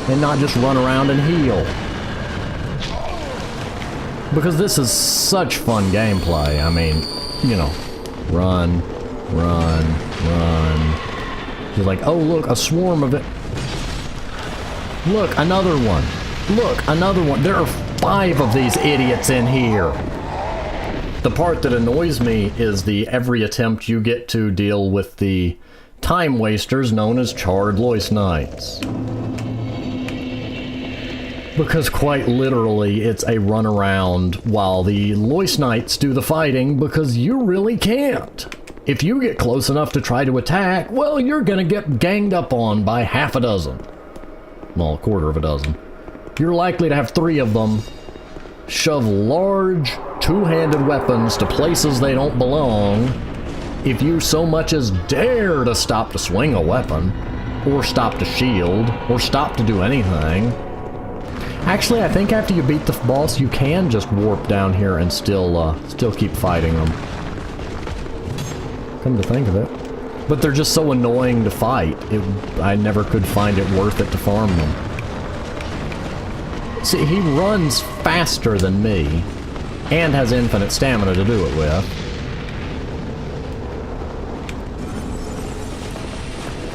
and not just run around and heal. Because this is such fun gameplay. I mean, you know, run, run, run. She's like, oh look, a swarm of it. Look, another one. Look, another one. There are 5 of these idiots in here. The part that annoys me is every attempt you get to deal with the time wasters known as Charred Loyce Knights. Because quite literally, it's a runaround while the Loyce Knights do the fighting, because you really can't. If you get close enough to try to attack, well, you're gonna get ganged up on by half a dozen. Well, a quarter of a dozen. You're likely to have 3 of them shove large, two-handed weapons to places they don't belong if you so much as dare to stop to swing a weapon, or stop to shield, or stop to do anything. Actually, I think after you beat the boss, you can just warp down here and still keep fighting them. Come to think of it. But they're just so annoying to fight. I never could find it worth it to farm them. See, he runs faster than me, and has infinite stamina to do it with.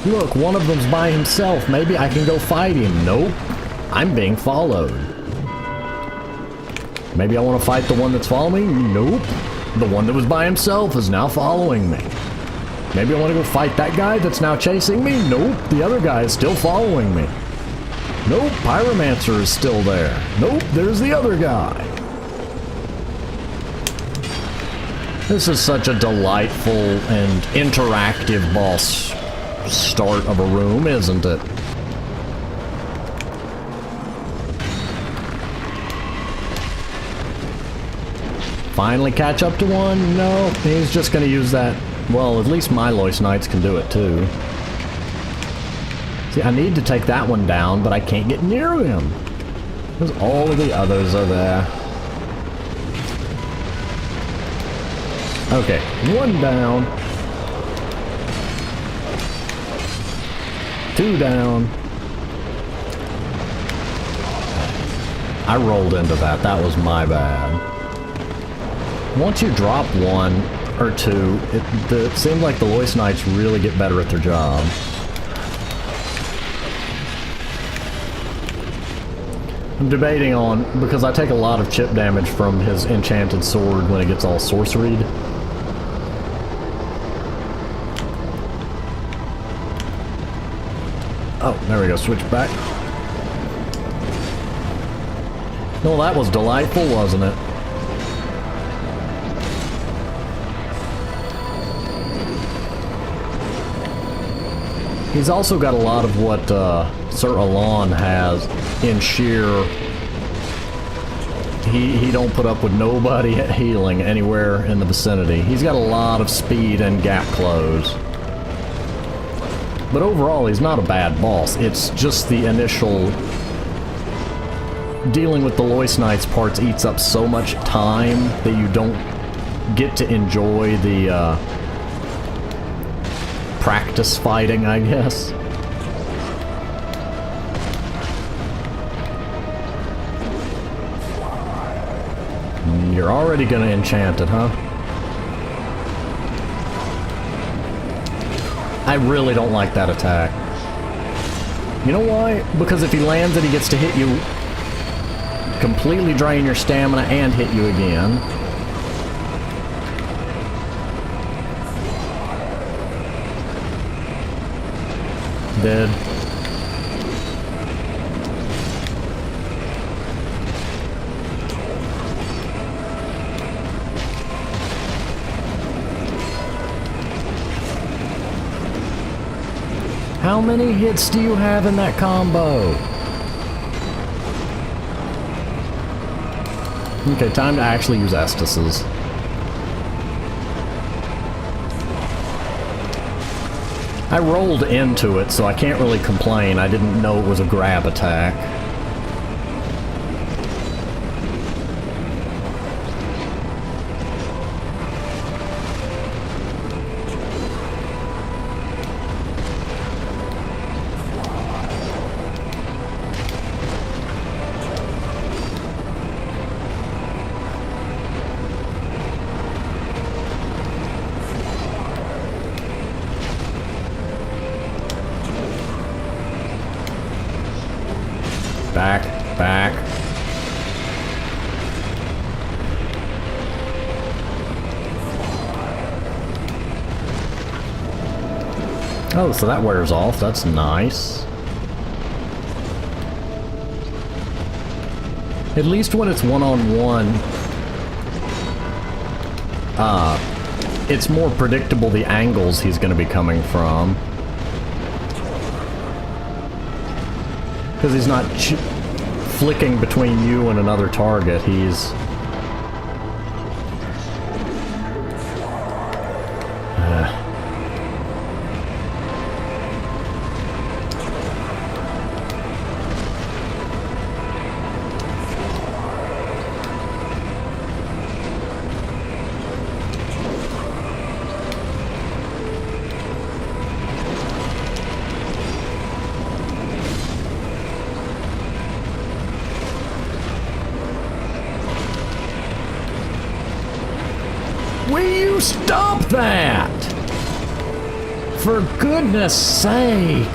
Look, one of them's by himself. Maybe I can go fight him. Nope. I'm being followed. Maybe I want to fight the one that's following me? Nope. The one that was by himself is now following me. Maybe I want to go fight that guy that's now chasing me? Nope. The other guy is still following me. Nope. Pyromancer is still there. Nope. There's the other guy. This is such a delightful and interactive boss start of a room, isn't it? Finally catch up to one? No, he's just gonna use that. Well, at least my Loyce Knights can do it too. See, I need to take that one down, but I can't get near him, because all of the others are there. Okay, one down. 2 down. I rolled into that. That was my bad. Once you drop 1 or 2, it seems like the Loyce Knights really get better at their job. I'm debating on, because I take a lot of chip damage from his enchanted sword when it gets all sorceried. Oh, there we go, switch back. No, that was delightful, wasn't it? He's also got a lot of what Sir Alon has in sheer... He don't put up with nobody healing anywhere in the vicinity. He's got a lot of speed and gap close. But overall, he's not a bad boss. It's just the initial... Dealing with the Loyce Knights parts eats up so much time that you don't get to enjoy the practice fighting, I guess. You're already gonna enchant it, huh? I really don't like that attack. You know why? Because if he lands it, he gets to hit you, completely drain your stamina, and hit you again. Dead. How many hits do you have in that combo? Okay, time to actually use Estises. I rolled into it, so I can't really complain. I didn't know it was a grab attack. Back, back. Oh, so that wears off. That's nice. At least when it's one-on-one, it's more predictable the angles he's going to be coming from. Because he's not flicking between you and another target, he's... Will you stop that? For goodness sake!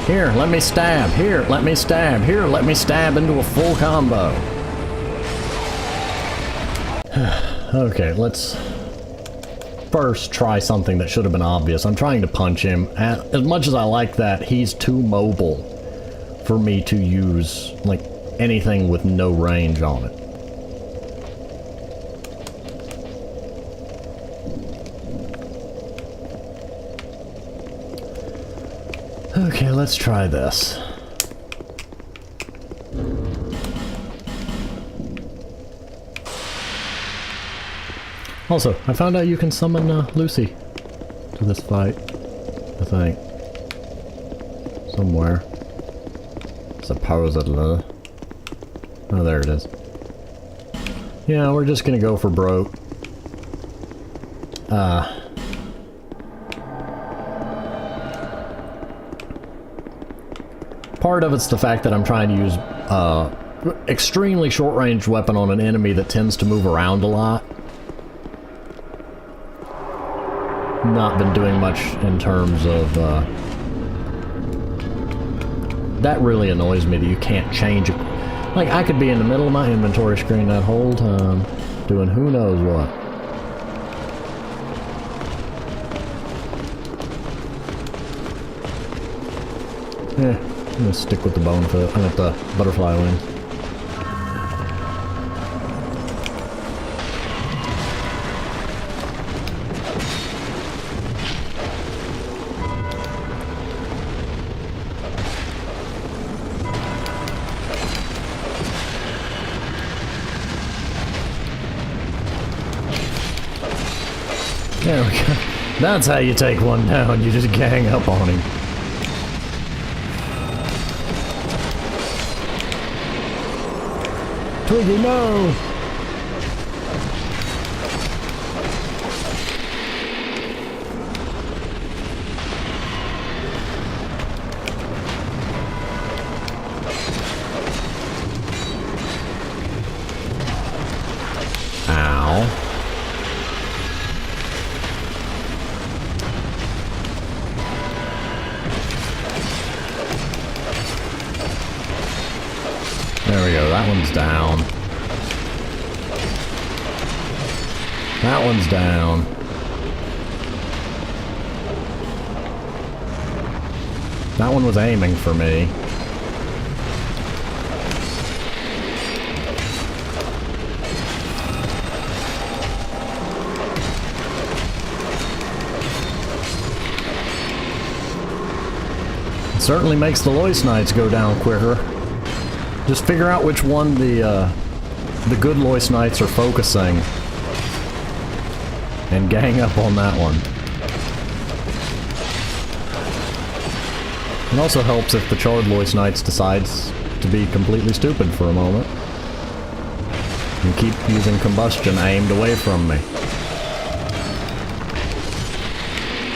Here, let me stab. Here, let me stab. Here, let me stab into a full combo. Okay, let's first try something that should have been obvious. I'm trying to punch him. As much as I like that, he's too mobile for me to use, like, anything with no range on it. Okay, let's try this. Also, I found out you can summon Lucy to this fight, I think. Somewhere. Supposedly. Oh, there it is. Yeah, we're just gonna go for broke. Part of it's the fact that I'm trying to use extremely short-range weapon on an enemy that tends to move around a lot. Not been doing much in terms of that really annoys me that you can't change it. Like, I could be in the middle of my inventory screen that whole time doing who knows what. Yeah. I'm gonna stick with the Bonefist. I meant the butterfly wings. There we go. That's how you take one down. You just gang up on him. Twiggy, no! Ow. There we go, that one's down. That one's down. That one was aiming for me. It certainly makes the Loyce Knights go down quicker. Just figure out which one the good Loyce Knights are focusing. And gang up on that one. It also helps if the Charred Loyce Knights decides to be completely stupid for a moment. And keep using combustion aimed away from me.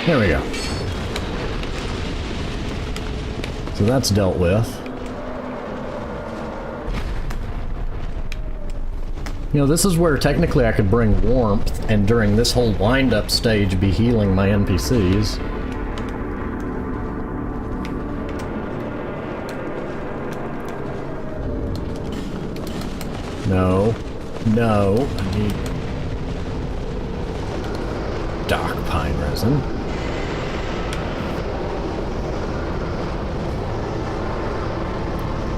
There we go. So that's dealt with. You know, this is where technically I could bring warmth, and during this whole wind-up stage be healing my NPCs. No. No. I need dark pine resin.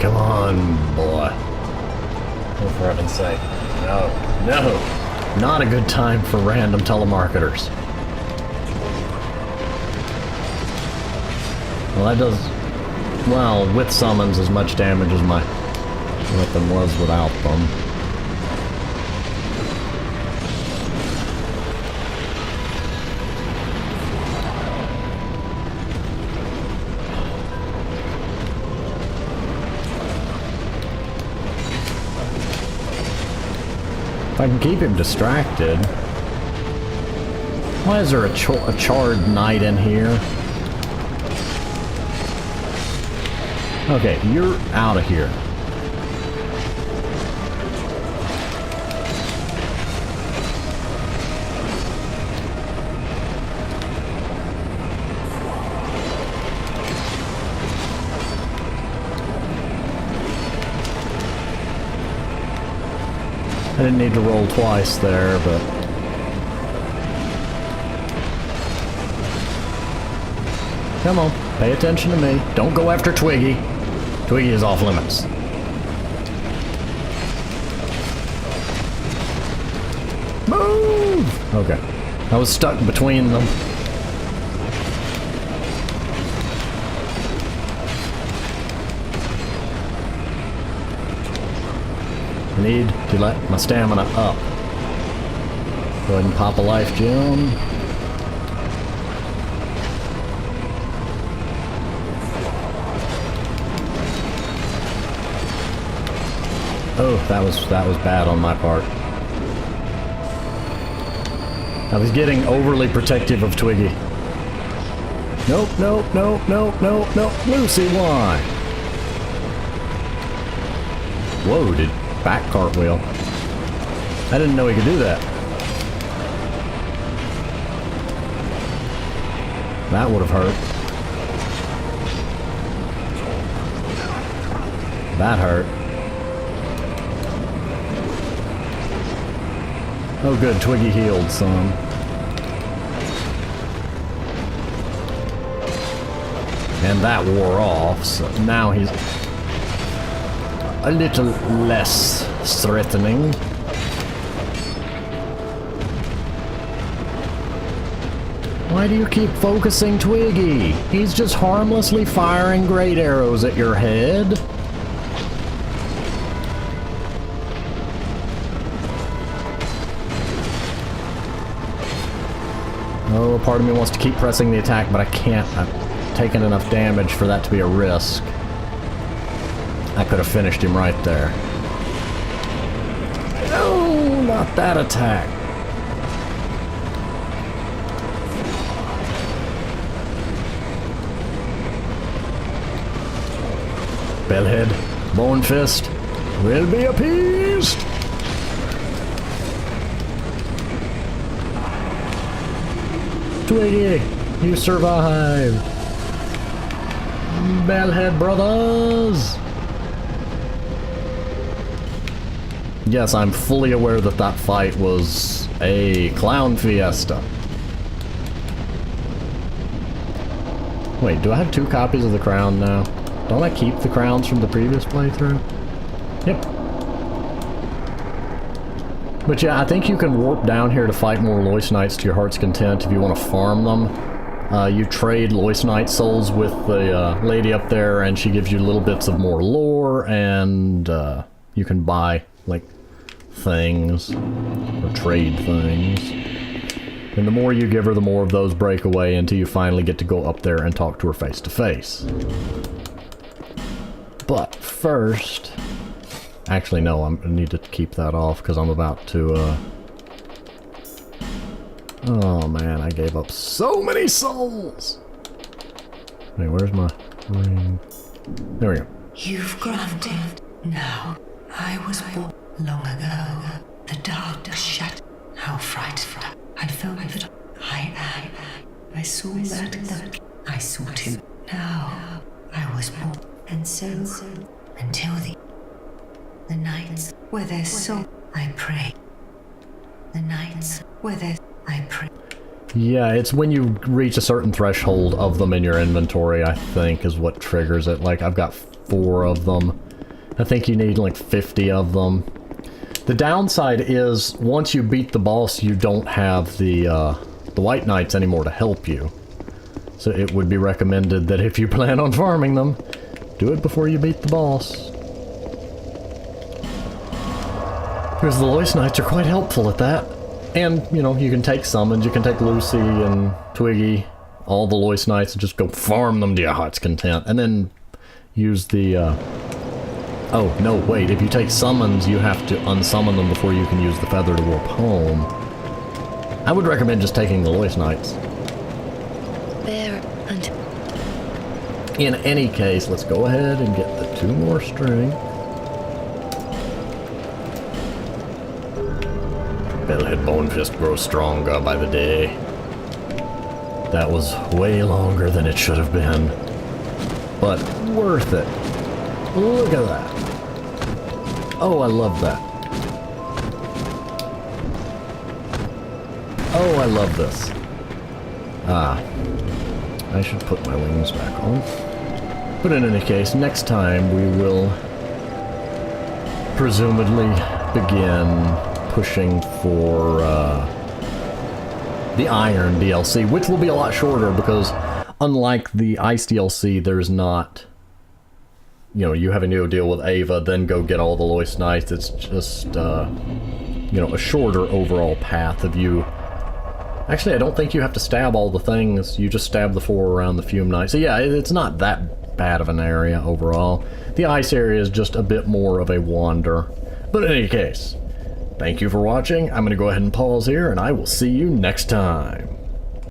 Come on, boy. Oh, for heaven's sake. No. No. Not a good time for random telemarketers. Well, that does... Well, with summons as much damage as my weapon was without them. If I can keep him distracted... Why is there a charred knight in here? Okay, you're out of here. I didn't need to roll twice there, but... Come on, pay attention to me. Don't go after Twiggy. Twiggy is off limits. Move! Okay. I was stuck between them. I need to let my stamina up. Go ahead and pop a life gem. Oh, that was bad on my part. I was getting overly protective of Twiggy. Nope, nope, nope, nope, nope, nope. Lucy, why? Whoa, did back cartwheel. I didn't know he could do that. That would have hurt. That hurt. Oh good, Twiggy healed some. And that wore off, so now he's a little less threatening. Why do you keep focusing Twiggy? He's just harmlessly firing great arrows at your head. Oh, part of me wants to keep pressing the attack, but I can't. I've taken enough damage for that to be a risk. I could have finished him right there. No, not that attack. Bellhead, Bonefist will be appeased. Twiggy, you survive. Bellhead brothers. Yes, I'm fully aware that that fight was a clown fiesta. Wait, do I have 2 copies of the crown now? Don't I keep the crowns from the previous playthrough? Yep. But yeah, I think you can warp down here to fight more Loyce Knights to your heart's content if you want to farm them. You trade Loyce Knight souls with the lady up there, and she gives you little bits of more lore, and you can buy, like, things, or trade things. And the more you give her, the more of those break away until you finally get to go up there and talk to her face to face. But first... Actually, no, I need to keep that off because I'm about to, Oh man, I gave up so many souls! Wait, where's my ring? There we go. You've granted. Now, I was born long ago. The dark shut. How frightful. I felt that I am. I saw that look. I sought him. Now, I was born. And so, until the... The nights where there's so I pray. The nights where there's I pray. Yeah, it's when you reach a certain threshold of them in your inventory, I think, is what triggers it. Like, I've got 4 of them. I think you need like 50 of them. The downside is, once you beat the boss, you don't have the White Knights anymore to help you. So it would be recommended that if you plan on farming them, do it before you beat the boss. Because the Loyce Knights are quite helpful at that. And, you know, you can take summons, you can take Lucy and Twiggy, all the Loyce Knights, and just go farm them to your heart's content. And then use the, oh, no, wait, if you take summons, you have to unsummon them before you can use the Feather to warp home. I would recommend just taking the Loyce Knights. Bear and... In any case, let's go ahead and get the 2 more string. Bellhead Bonefist grows stronger by the day. That was way longer than it should have been. But worth it. Look at that. Oh, I love that. Oh, I love this. Ah. I should put my wings back on. But in any case, next time we will presumably begin pushing for the Iron DLC, which will be a lot shorter because unlike the Ice DLC, there's not, you know, you having to deal with Aava, then go get all the Loyce Knights. It's just, you know, a shorter overall path of you. Actually, I don't think you have to stab all the things. You just stab the 4 around the Fume Knight. So yeah, it's not that bad of an area overall. The Ice area is just a bit more of a wander. But in any case, thank you for watching. I'm going to go ahead and pause here, and I will see you next time.